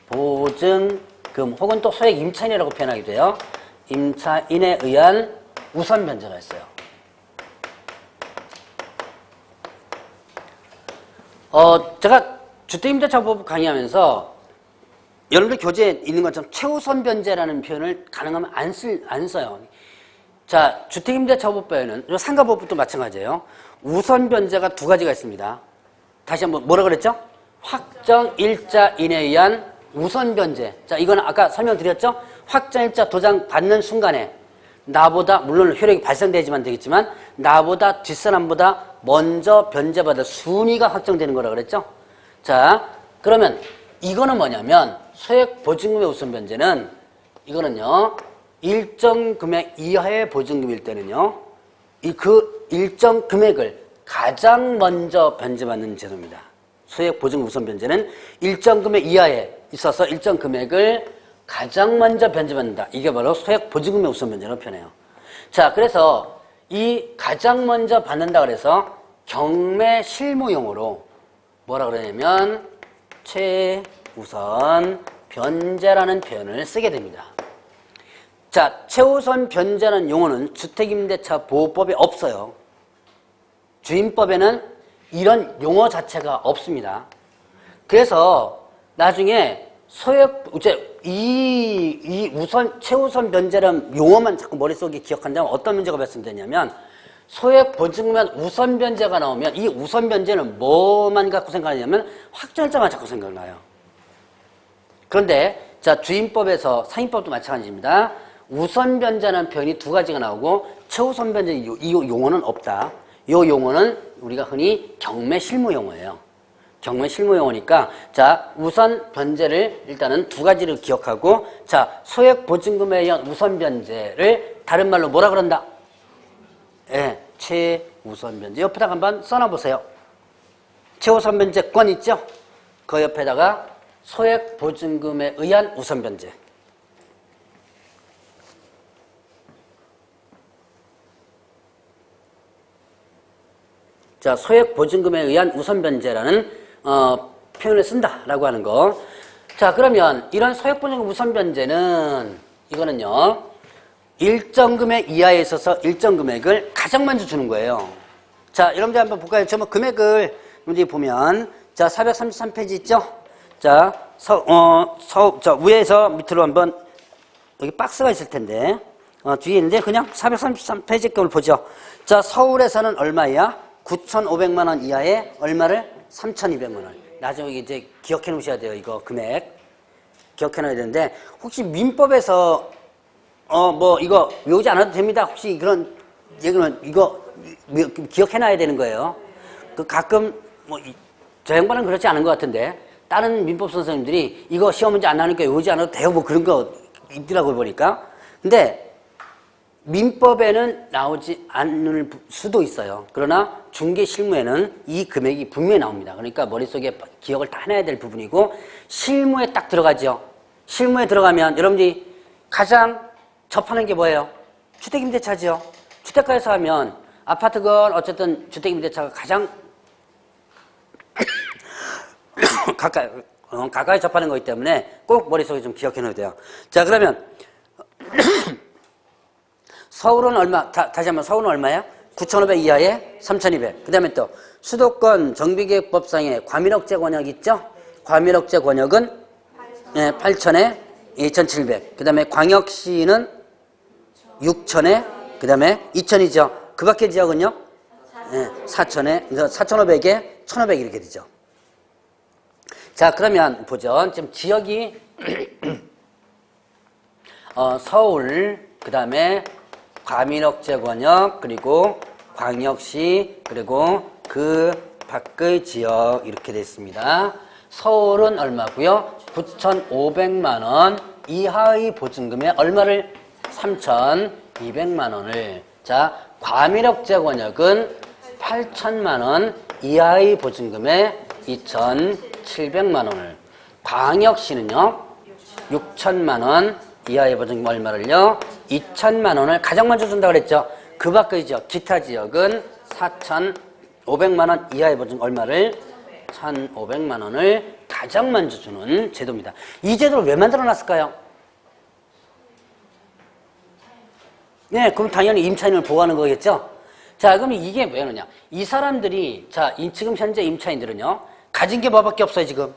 보증금 혹은 또 소액 임차인이라고 표현하기도 해요. 임차인에 의한 우선 변제가 있어요. 제가 주택임대차법 강의하면서 여러분들 교재에 있는 것처럼 최우선 변제라는 표현을 가능하면 안 써요. 자, 주택임대차법에는 상가법도 마찬가지예요. 우선 변제가 두 가지가 있습니다. 다시 한번 뭐라 그랬죠? 확정 일자인에 의한 우선 변제. 자, 이거는 아까 설명드렸죠? 확정 일자 도장 받는 순간에 나보다, 물론 효력이 발생되지만 되겠지만, 나보다 뒷사람보다 먼저 변제받을 순위가 확정되는 거라 그랬죠? 자, 그러면 이거는 뭐냐면, 소액 보증금의 우선 변제는, 이거는요, 일정 금액 이하의 보증금일 때는요, 그 일정 금액을 가장 먼저 변제받는 제도입니다. 소액 보증금 우선 변제는 일정 금액 이하에 있어서 일정 금액을 가장 먼저 변제받는다. 이게 바로 소액 보증금의 우선 변제라고 표현해요. 자, 그래서 이 가장 먼저 받는다 그래서 경매 실무용어로 뭐라 그러냐면 최우선 변제라는 표현을 쓰게 됩니다. 자, 최우선 변제라는 용어는 주택임대차 보호법에 없어요. 주임법에는 이런 용어 자체가 없습니다. 그래서 나중에 최우선 변제라는 용어만 자꾸 머릿속에 기억한다면 어떤 문제가 발생되냐면, 소액 보증금의 우선 변제가 나오면 이 우선 변제는 뭐만 갖고 생각하냐면 확정일자만 자꾸 생각나요. 그런데 자, 주임법에서 상임법도 마찬가지입니다. 우선 변제라는 표현이 두 가지가 나오고 최우선 변제 이 용어는 없다. 이 용어는 우리가 흔히 경매 실무 용어예요. 경매 실무 용어니까, 자, 우선 변제를 일단은 두 가지를 기억하고, 자, 소액 보증금에 의한 우선 변제를 다른 말로 뭐라 그런다? 예, 최우선 변제. 옆에다가 한번 써놔보세요. 최우선 변제권 있죠? 그 옆에다가 소액 보증금에 의한 우선 변제. 자, 소액 보증금에 의한 우선 변제라는 표현을 쓴다라고 하는 거. 자, 그러면 이런 소액 보증금 우선 변제는 이거는요, 일정 금액 이하에 있어서 일정 금액을 가장 먼저 주는 거예요. 자, 여러분들 한번 볼까요? 저 금액을 여러분들이 보면, 자, 433페이지 있죠? 자, 위에서 밑으로 한번 여기 박스가 있을 텐데, 뒤에 있는데 그냥 433페이지 걸 보죠. 자, 서울에서는 얼마야? 9,500만 원 이하에 얼마를? 3,200만 원. 나중에 이제 기억해 놓으셔야 돼요. 이거 금액. 기억해 놔야 되는데, 혹시 민법에서, 이거 외우지 않아도 됩니다. 혹시 그런 얘기는 이거 기억해 놔야 되는 거예요. 가끔, 저 양반은 그렇지 않은 것 같은데, 다른 민법 선생님들이 이거 시험 문제 안 나오니까 외우지 않아도 돼요. 뭐 그런 거 있더라고요, 보니까. 근데, 민법에는 나오지 않을 수도 있어요. 그러나 중개 실무에는 이 금액이 분명히 나옵니다. 그러니까 머릿속에 기억을 다 해놔야 될 부분이고, 실무에 딱 들어가죠. 실무에 들어가면 여러분들이 가장 접하는 게 뭐예요? 주택임대차죠. 주택가에서 하면 아파트건 어쨌든 주택임대차가 가장 가까이 접하는 거기 때문에 꼭 머릿속에 좀 기억해 놓어야 돼요. 자, 그러면 서울은 얼마? 다시 한번 서울은 얼마야? 9,500 이하에 3,200. 그 다음에 또 수도권 정비계획법상의 과밀억제 권역 있죠? 과밀억제 권역은 8,000에 2,700. 그 다음에 광역시는 6,000에 그 다음에 2,000이죠. 그 밖의 지역은요? 4,000에 4,500에 1,500 이렇게 되죠. 자, 그러면 보죠. 지금 지역이 서울, 그 다음에 과밀억제 권역, 그리고 광역시, 그리고 그 밖의 지역 이렇게 되어 있습니다. 서울은 얼마고요? 9,500만 원 이하의 보증금에 얼마를? 3,200만 원을. 자, 과밀억제 권역은 8,000만 원 이하의 보증금에 2,700만 원을. 광역시는요, 6,000만 원 이하의 보증금 얼마를요? 2,000만 원을 가장 먼저 준다고 그랬죠. 그 밖의 지역, 기타 지역은 4,500만 원 이하의 보증금 얼마를? 1,500만 원을 가장 먼저 주는 제도입니다. 이 제도를 왜 만들어 놨을까요? 네, 그럼 당연히 임차인을 보호하는 거겠죠? 자, 그럼 이게 왜 그러냐? 이 사람들이, 자, 지금 현재 임차인들은요, 가진 게 뭐밖에 없어요, 지금?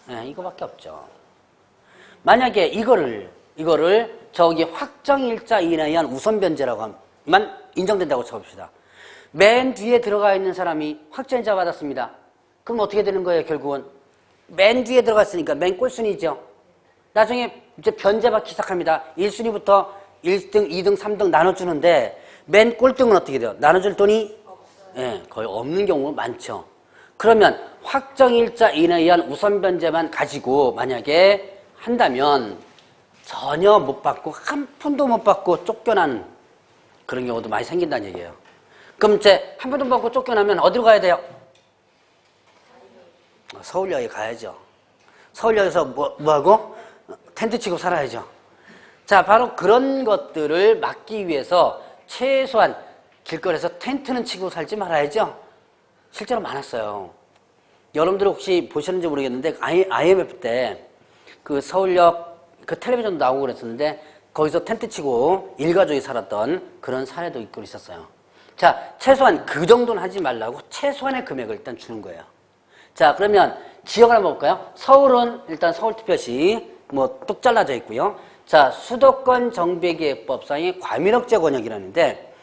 네, 이거밖에 없죠. 만약에 이거를 저기 확정일자 이내에 의한 우선변제라고 하면 인정된다고 쳐봅시다. 맨 뒤에 들어가 있는 사람이 확정일자 받았습니다. 그럼 어떻게 되는 거예요, 결국은? 맨 뒤에 들어갔으니까 맨 꼴순위죠. 나중에 이제 변제받기 시작합니다. 1순위부터 1등, 2등, 3등 나눠주는데 맨 꼴등은 어떻게 돼요? 나눠줄 돈이 거의 없는 경우가 많죠. 그러면 확정일자 이내에 의한 우선변제만 가지고 만약에 한다면 전혀 못 받고 한 푼도 못 받고 쫓겨난 그런 경우도 많이 생긴다는 얘기예요. 그럼 이제 한 푼도 못 받고 쫓겨나면 어디로 가야 돼요? 서울역에 가야죠. 서울역에서 뭐하고? 텐트 치고 살아야죠. 자, 바로 그런 것들을 막기 위해서 최소한 길거리에서 텐트는 치고 살지 말아야죠. 실제로 많았어요. 여러분들 혹시 보셨는지 모르겠는데 IMF 때 그 서울역 그 텔레비전도 나오고 그랬었는데 거기서 텐트 치고 일가족이 살았던 그런 사례도 있고 있었어요. 자, 최소한 그 정도는 하지 말라고 최소한의 금액을 일단 주는 거예요. 자, 그러면 지역을 한번 볼까요? 서울은 일단 서울특별시 뭐 뚝 잘라져 있고요. 자, 수도권 정비계획법상의 과밀억제 권역이라는데,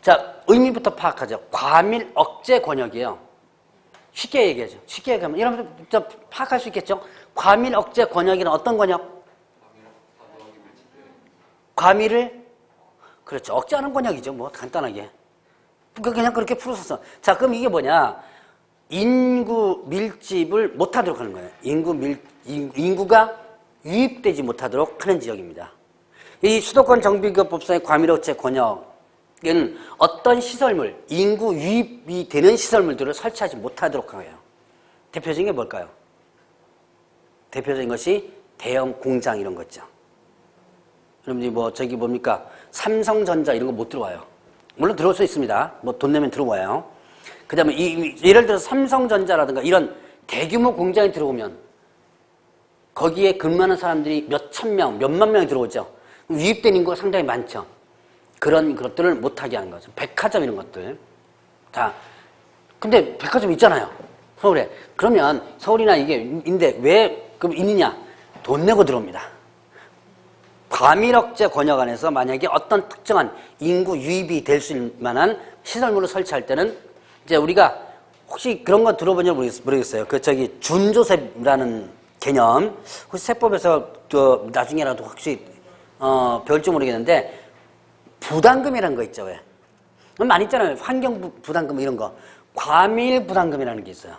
자, 의미부터 파악하죠. 과밀억제 권역이에요. 쉽게 얘기하죠. 쉽게 얘기하면 여러분들 파악할 수 있겠죠? 과밀억제 권역이란 어떤 권역? 과밀을 그렇죠. 억제하는 권역이죠. 뭐 간단하게. 그냥 그렇게 풀었었어. 자, 그럼 이게 뭐냐? 인구 밀집을 못하도록 하는 거예요. 인구가 유입되지 못하도록 하는 지역입니다. 이 수도권 정비계획법상의 과밀억제 권역은 어떤 시설물, 인구 유입이 되는 시설물들을 설치하지 못하도록 하고요. 대표적인 게 뭘까요? 대표적인 것이 대형 공장 이런 거 있죠. 여러분들이 뭐 저기 뭡니까? 삼성전자 이런 거 못 들어와요. 물론 들어올 수 있습니다. 뭐 돈 내면 들어와요. 그 다음에 예를 들어서 삼성전자라든가 이런 대규모 공장이 들어오면 거기에 근무하는 사람들이 몇천 명, 몇만 명이 들어오죠. 유입된 인구가 상당히 많죠. 그런 것들을 못하게 하는 거죠. 백화점 이런 것들. 자, 근데 백화점 있잖아요. 서울에. 그러면 서울이나 이게 인데 왜 그럼 있느냐? 돈 내고 들어옵니다. 과밀억제 권역 안에서 만약에 어떤 특정한 인구 유입이 될 수 있는 만한 시설물을 설치할 때는 이제 우리가 혹시 그런 거 들어보냐 모르겠어요. 그 저기 준조세라는 개념 혹시 세법에서 나중에라도 혹시 배울지 모르겠는데 부담금이라는 거 있죠. 왜? 많이 있잖아요. 환경 부담금 이런 거. 과밀 부담금이라는 게 있어요.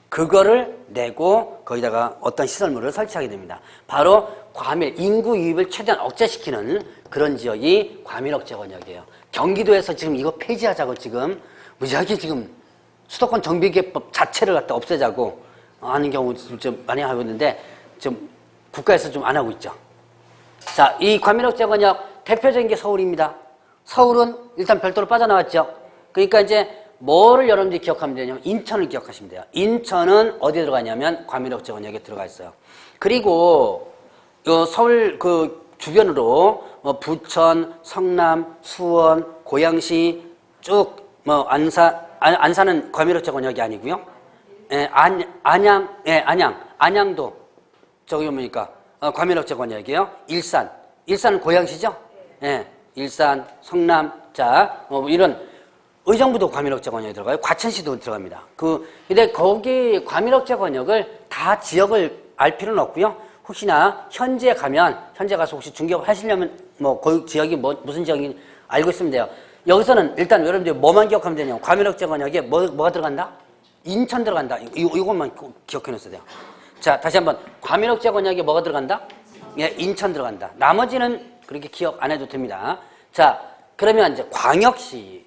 그거를 내고 거기다가 어떤 시설물을 설치하게 됩니다. 바로 과밀, 인구 유입을 최대한 억제시키는 그런 지역이 과밀억제 권역이에요. 경기도에서 지금 이거 폐지하자고 지금 무지하게 지금 수도권 정비계획법 자체를 갖다 없애자고 하는 경우 좀 많이 하고 있는데 좀 국가에서 좀 안 하고 있죠. 자, 이 과밀억제 권역 대표적인 게 서울입니다. 서울은 일단 별도로 빠져나왔죠. 그러니까 이제 뭐를 여러분들이 기억하면 되냐면 인천을 기억하시면 돼요. 인천은 어디에 들어가냐면 과밀억제 권역에 들어가 있어요. 그리고 서울 그 주변으로 부천, 성남, 수원, 고양시 쭉 안산은 과밀억제 권역이 아니고요. 안양도 저기 뭡니까? 과밀억제 권역이에요. 일산은 고양시죠? 예, 일산, 성남, 자, 이런 의정부도 과밀억제 권역에 들어가요. 과천시도 들어갑니다. 근데 거기 과밀억제 권역을 다 지역을 알 필요는 없고요. 혹시나 현지에 가서 혹시 중개업 하시려면 그 지역이 무슨 지역인지 알고 있으면 돼요. 여기서는 일단 여러분들이 뭐만 기억하면 되냐면 과밀억제 권역에 뭐가 들어간다? 인천 들어간다. 이것만 기억해 놓으셔야 돼요. 자, 다시 한번 과밀억제 권역에 뭐가 들어간다? 예, 인천 들어간다. 나머지는 그렇게 기억 안 해도 됩니다. 자, 그러면 이제 광역시.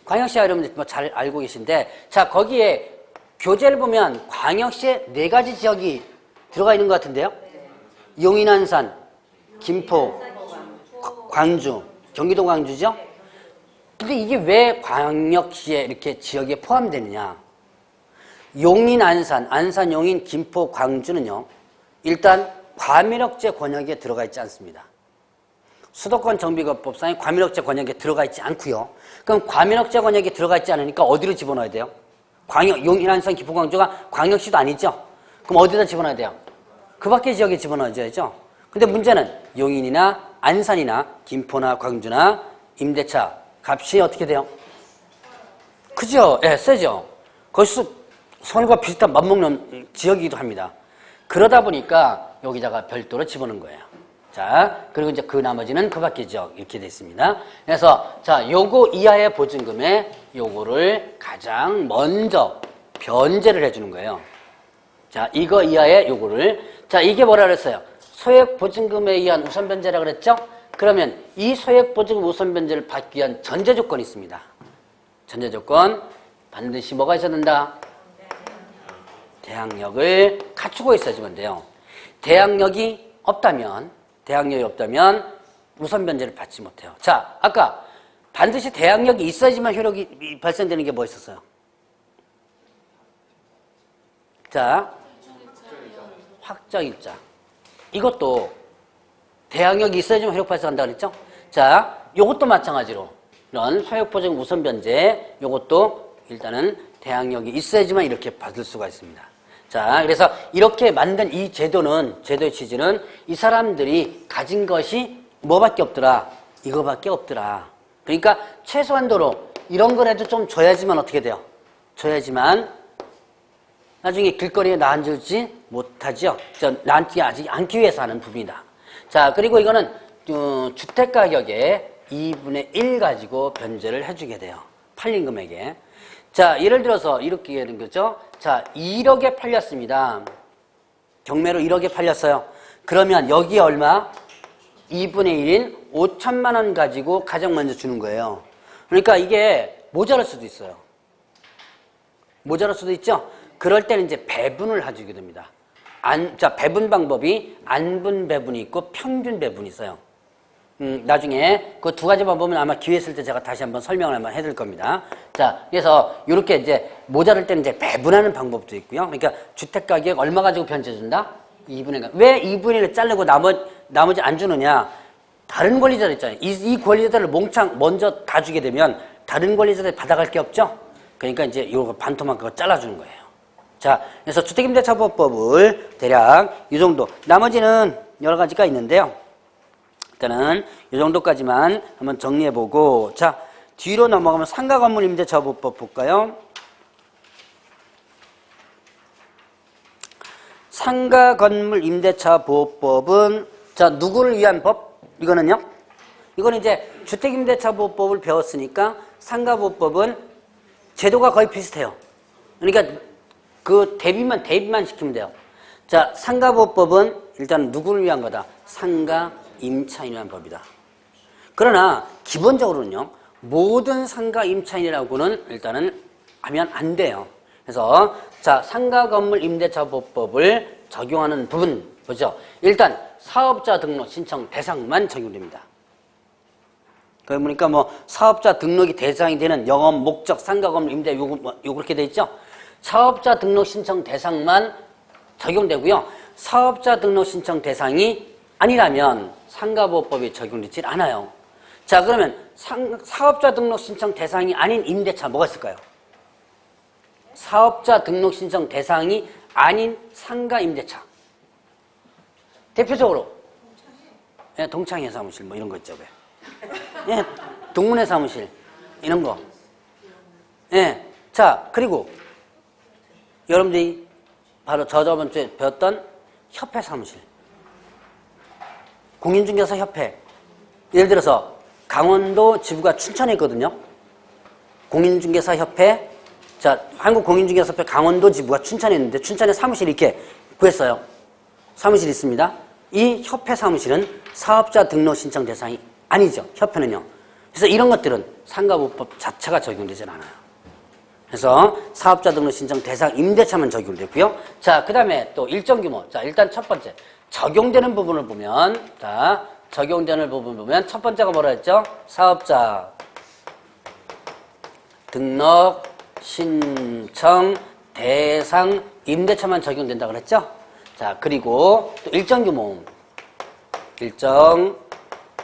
광역시가 여러분들 뭐 잘 알고 계신데, 자, 거기에 교재를 보면 광역시에 4가지 지역이 들어가 있는 것 같은데요. 용인, 안산, 김포, 광주, 경기도 광주죠. 근데 이게 왜 광역시에 이렇게 지역에 포함되느냐? 용인, 안산, 용인, 김포, 광주는요. 일단 과밀억제 권역에 들어가 있지 않습니다. 수도권 정비거법상의 과밀억제 권역에 들어가 있지 않고요. 그럼 과밀억제 권역에 들어가 있지 않으니까 어디로 집어넣어야 돼요? 용인, 안산, 김포, 광주가 광역시도 아니죠? 그럼 어디다 집어넣어야 돼요? 그 밖의 지역에 집어넣어야죠. 근데 문제는 용인이나 안산이나 김포나 광주나 임대차 값이 어떻게 돼요? 크죠? 예, 세죠? 거기서 서울과 비슷한 맞먹는 지역이기도 합니다. 그러다 보니까 여기다가 별도로 집어넣은 거예요. 자, 그리고 이제 그 나머지는 그 밖의 지역 이렇게 돼 있습니다. 그래서 자, 요거 이하의 보증금에 요거를 가장 먼저 변제를 해주는 거예요. 자, 이거 이하의 요거를, 자, 이게 뭐라 그랬어요? 소액보증금에 의한 우선변제라 그랬죠? 그러면 이 소액보증금 우선변제를 받기 위한 전제조건이 있습니다. 전제조건 반드시 뭐가 있어야 된다? 대항력을 갖추고 있어야지만 돼요. 대항력이 없다면 우선변제를 받지 못해요. 자, 아까 반드시 대항력이 있어야지만 효력이 발생되는 게 뭐 있었어요? 자, 확정일자. 이것도 대항력이 있어야지만 효력 발생한다 그랬죠? 자, 요것도 마찬가지로 이런 소액보증 우선변제, 요것도 일단은 대항력이 있어야지만 이렇게 받을 수가 있습니다. 자, 그래서 이렇게 만든 이 제도의 취지는 이 사람들이 가진 것이 뭐밖에 없더라? 이거밖에 없더라. 그러니까 최소한도로 이런 거라도 좀 줘야지만 어떻게 돼요? 줘야지만 나중에 길거리에 나앉을지 못하죠. 나앉지 않기 위해서 하는 부분이다. 자, 그리고 이거는 주택가격의 2분의 1 가지고 변제를 해주게 돼요. 팔린 금액에. 자, 예를 들어서 이렇게 되는 거죠. 자, 1억에 팔렸습니다. 경매로 1억에 팔렸어요. 그러면 여기에 얼마? 2분의 1인 5천만 원 가지고 가장 먼저 주는 거예요. 그러니까 이게 모자랄 수도 있어요. 모자랄 수도 있죠? 그럴 때는 이제 배분을 해주게 됩니다. 자, 배분 방법이 안분 배분이 있고 평균 배분이 있어요. 나중에 그 두 가지만 보면 아마 기회 있을 때 제가 다시 한번 설명을 한번 해드릴 겁니다. 자, 그래서 이렇게 이제 모자랄 때는 이제 배분하는 방법도 있고요. 그러니까 주택 가격 얼마 가지고 변제해준다? 2분의 1. 왜 2분의 1을 자르고 나머지 안 주느냐? 다른 권리자들 있잖아요. 이 권리자들을 몽창 먼저 다 주게 되면 다른 권리자들 받아갈 게 없죠? 그러니까 이제 이거 반토막 그거 잘라주는 거예요. 자, 그래서 주택임대차보호법을 대략 이 정도. 나머지는 여러 가지가 있는데요. 일단은 이 정도까지만 한번 정리해보고, 자, 뒤로 넘어가면 상가건물임대차보호법 볼까요? 상가건물임대차보호법은 자, 누구를 위한 법? 이거는요? 이거는 이제 주택임대차보호법을 배웠으니까 상가보호법은 제도가 거의 비슷해요. 그러니까 그 대비만 시키면 돼요. 자, 상가보호법은 일단 누구를 위한 거다? 상가 임차인을 위한 법이다. 그러나 기본적으로는요, 모든 상가 임차인이라고는 일단은 하면 안 돼요. 그래서 자, 상가건물 임대차보호법을 적용하는 부분 보죠. 일단 사업자 등록 신청 대상만 적용됩니다. 그러니까 보니까 뭐 사업자 등록이 대상이 되는 영업 목적 상가 건물 임대 요거 그렇게 돼 있죠. 사업자 등록 신청 대상만 적용되고요. 사업자 등록 신청 대상이 아니라면 상가보호법이 적용되질 않아요. 자, 그러면 사업자 등록 신청 대상이 아닌 임대차 뭐가 있을까요? 사업자 등록 신청 대상이 아닌 상가 임대차. 대표적으로 예, 동창회 사무실 뭐 이런 거 있죠. 왜? 예, 동문회 사무실 이런 거. 예, 자, 그리고 여러분들이 바로 저번 주에 배웠던 협회 사무실. 공인중개사 협회. 예를 들어서 강원도 지부가 춘천에 있거든요. 공인중개사 협회. 자, 한국공인중개사 협회 강원도 지부가 춘천에 있는데 춘천에 사무실이 이렇게 구했어요. 사무실이 있습니다. 이 협회 사무실은 사업자 등록 신청 대상이 아니죠. 협회는요. 그래서 이런 것들은 상가보호법 자체가 적용되진 않아요. 그래서 사업자 등록 신청 대상 임대차만 적용되고요. 자, 그 다음에 또 일정 규모. 자, 일단 첫 번째 적용되는 부분을 보면, 자, 적용되는 부분 보면 첫 번째가 뭐라 했죠? 사업자 등록 신청 대상 임대차만 적용된다 그랬죠? 자, 그리고 또 일정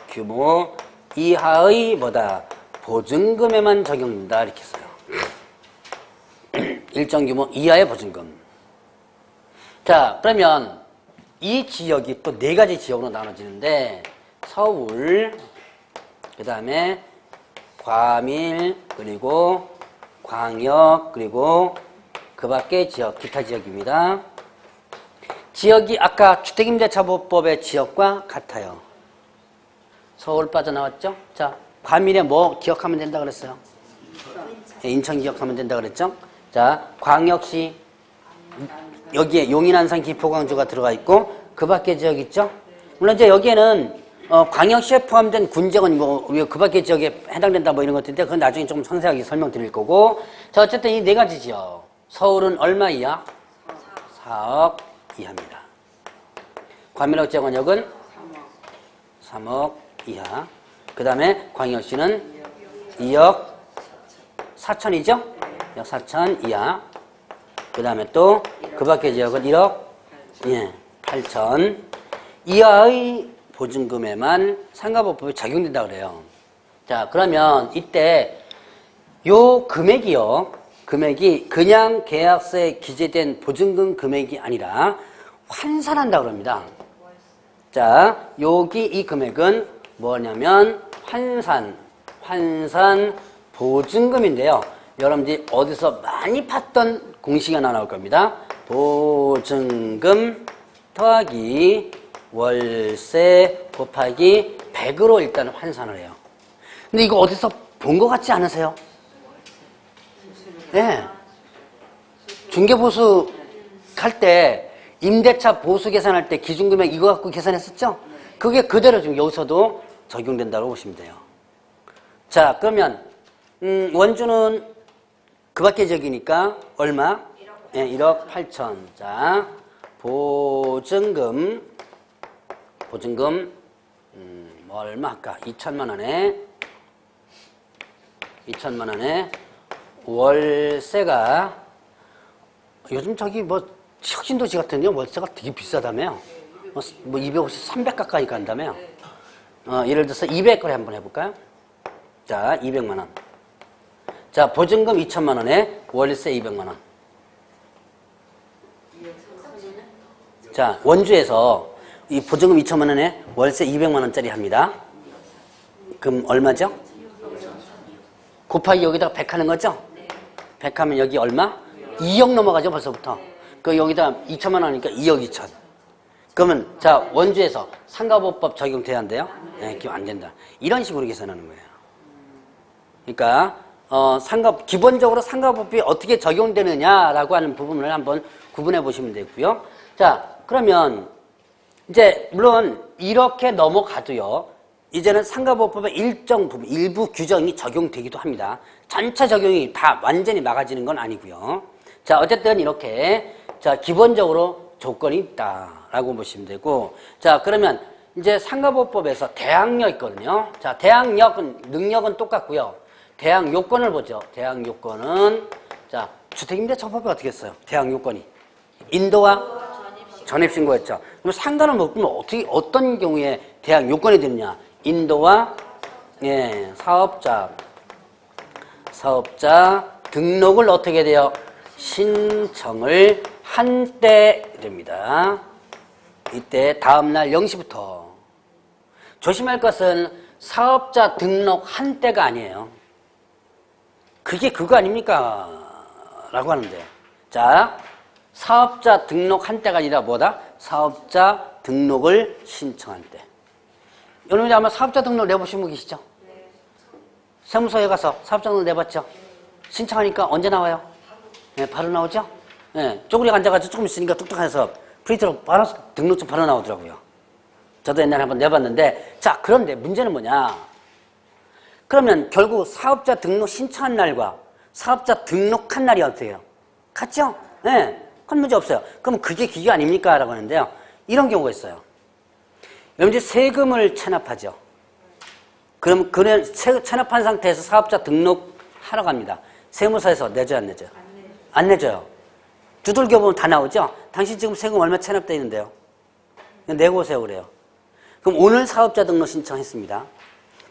규모 이하의 뭐다? 보증금에만 적용된다 이렇게 했어요. 일정 규모 이하의 보증금. 자, 그러면 이 지역이 또 네 가지 지역으로 나눠지는데 서울, 그 다음에 과밀, 그리고 광역, 그리고 그 밖의 지역, 기타 지역입니다. 지역이 아까 주택임대차보호법의 지역과 같아요. 서울 빠져나왔죠? 자, 과밀에 뭐 기억하면 된다 그랬어요? 인천 기억하면 된다 그랬죠? 자, 광역시 여기에 용인, 안산, 기포, 광주가 들어가 있고 그 밖의 지역 있죠? 물론 이제 여기에는 광역시에 포함된 군지역은 뭐 그 밖의 지역에 해당된다 뭐 이런 것들인데 그건 나중에 좀 상세하게 설명드릴 거고. 자, 어쨌든 이 네 가지 지역. 서울은 얼마 이하? 4억 이하입니다. 과밀하고 재건역은 3억 이하. 그 다음에 광역시는 2억 4천이죠? 2억 4천 이하. 그 다음에 또 그 밖의 지역은 1억 8천 이하의 보증금에만 상가보호법이 적용된다 그래요. 자, 그러면 이때 요 금액이요. 금액이 그냥 계약서에 기재된 보증금 금액이 아니라 환산한다 그럽니다. 자, 여기 이 금액은 뭐냐면 환산 보증금인데요. 여러분들이 어디서 많이 봤던 공식이 하나 나올 겁니다. 보증금 더하기 월세 곱하기 100으로 일단 환산을 해요. 근데 이거 어디서 본 것 같지 않으세요? 네. 중개보수 할 때 임대차 보수 계산할 때 기준금액 이거 갖고 계산했었죠? 그게 그대로 지금 여기서도 적용된다고 보시면 돼요. 자, 그러면 원주는 그 밖의 지역이니까 얼마? 1억 8천. 자, 보증금 뭐 얼마 할까? 2천만 원에 월세가 요즘 저기 뭐 혁신도시 같은 경우 월세가 되게 비싸다며요. 뭐 250, 300 가까이 간다며요. 예를 들어서 200거래 한번 해볼까요? 자, 200만 원. 자, 보증금 2천만 원에 월세 200만 원. 자, 원주에서 이 보증금 2천만 원에 월세 200만 원짜리 합니다. 그럼 얼마죠? 곱하기 여기다가 100 하는 거죠? 100 하면 여기 얼마? 2억 넘어가죠, 벌써부터. 그 여기다 2천만 원이니까 2억 2천. 그러면 자, 원주에서 상가보호법 적용돼야 한대요? 네, 안 된다. 이런 식으로 계산하는 거예요. 그러니까 기본적으로 상가보호법이 어떻게 적용되느냐라고 하는 부분을 한번 구분해 보시면 되고요. 자, 그러면 이제 물론 이렇게 넘어가도요. 이제는 상가보호법의 일정 부분, 일부 규정이 적용되기도 합니다. 전체 적용이 다 완전히 막아지는 건 아니고요. 자, 어쨌든 이렇게 자, 기본적으로 조건이 있다라고 보시면 되고, 자, 그러면 이제 상가보호법에서 대항력 있거든요. 자, 대항력은, 능력은 똑같고요. 대항 요건을 보죠. 대항 요건은, 자, 주택임대차법이 어떻게 했어요? 대항 요건이. 인도와 전입신고였죠. 그럼 상가는 뭐, 그러면 어떻게, 어떤 경우에 대항 요건이 되느냐? 인도와, 예, 사업자 등록을 어떻게 돼요? 신청을 한 때 됩니다. 이때 다음날 0시부터. 조심할 것은 사업자 등록 한 때가 아니에요. 그게 그거 아닙니까? 라고 하는데. 자, 사업자 등록 한 때가 아니라 뭐다? 사업자 등록을 신청한 때. 여러분이 아마 사업자 등록 내보신 분 계시죠? 세무서에 가서 사업자 등록 내봤죠? 신청하니까 언제 나와요? 네, 바로 나오죠? 네, 쪼그리 앉아가지고 조금 있으니까 뚝뚝해서 프린트로 바로 등록증 바로 나오더라고요. 저도 옛날에 한번 내봤는데, 자, 그런데 문제는 뭐냐? 그러면 결국 사업자 등록 신청한 날과 사업자 등록한 날이 어떻게 해요? 같죠? 네, 그건 문제 없어요. 그럼 그게 기계 아닙니까? 라고 하는데요. 이런 경우가 있어요. 여러분 이제 세금을 체납하죠. 그럼 체납한 상태에서 사업자 등록하러 갑니다. 세무서에서 내줘요, 안 내줘요? 안 내줘요. 두들겨 보면 다 나오죠? 당신 지금 세금 얼마 체납되어 있는데요? 내고 오세요, 그래요. 그럼 오늘 사업자 등록 신청했습니다.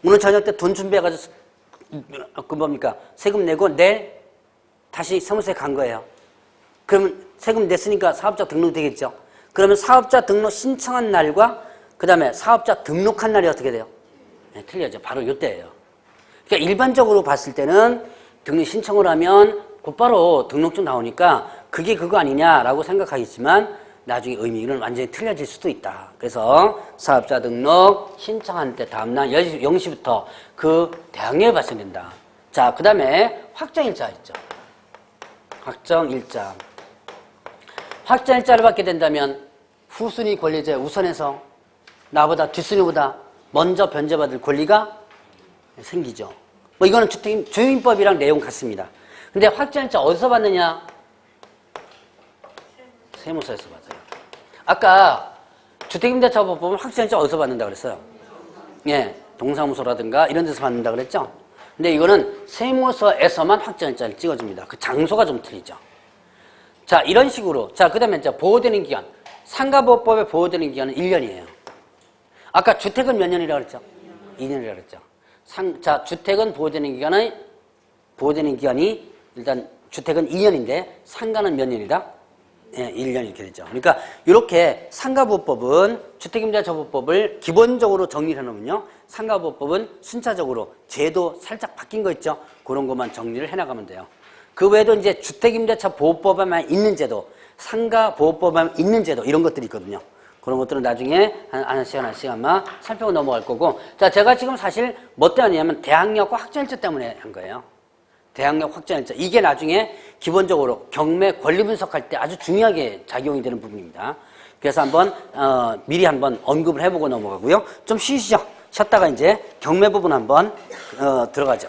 오늘 저녁 때 돈 준비해가지고, 그 뭡니까? 세금 내고 내일 다시 세무서에 간 거예요. 그러면 세금 냈으니까 사업자 등록 되겠죠? 그러면 사업자 등록 신청한 날과 그 다음에 사업자 등록한 날이 어떻게 돼요? 네, 틀려져. 바로 이때예요. 그러니까 일반적으로 봤을 때는 등록 신청을 하면 곧바로 등록증 나오니까 그게 그거 아니냐라고 생각하겠지만 나중에 의미는 완전히 틀려질 수도 있다. 그래서 사업자 등록 신청한 때 다음날 0시부터 그 대항력이 발생된다. 자, 그 다음에 확정일자 있죠. 확정일자. 확정일자를 받게 된다면 후순위 권리자에 우선해서 나보다 뒷순위보다 먼저 변제받을 권리가 생기죠. 뭐 이거는 주임법이랑 내용 같습니다. 근데 확정일자 어디서 받느냐? 세무서에서 받아요. 아까 주택임대차법 보면 확정일자 어디서 받는다 그랬어요? 예, 동사무소라든가 이런 데서 받는다 그랬죠? 근데 이거는 세무서에서만 확정일자를 찍어줍니다. 그 장소가 좀 틀리죠. 자, 이런 식으로. 자, 그 다음에 이제 보호되는 기간. 상가보호법에 보호되는 기간은 1년이에요. 아까 주택은 몇 년이라고 그랬죠? 2년이라고 그랬죠. 자, 주택은 보호되는 기간이 일단 주택은 2년인데 상가는 몇 년이다? 예, 1년 이렇게 되죠. 그러니까 이렇게 상가보호법은 주택임대차보호법을 기본적으로 정리를 해놓으면요. 상가보호법은 순차적으로 제도 살짝 바뀐 거 있죠? 그런 것만 정리를 해나가면 돼요. 그 외에도 이제 주택임대차보호법에만 있는 제도, 상가보호법에만 있는 제도 이런 것들이 있거든요. 그런 것들은 나중에 한 시간만 살펴보고 넘어갈 거고. 자, 제가 지금 사실 뭐 때문에 하냐면 대항력과 확정일자 때문에 한 거예요. 대항력 확정일자. 이게 나중에 기본적으로 경매 권리 분석할 때 아주 중요하게 작용이 되는 부분입니다. 그래서 한번 미리 한번 언급을 해보고 넘어가고요. 좀 쉬시죠. 쉬었다가 이제 경매 부분 한번 들어가죠.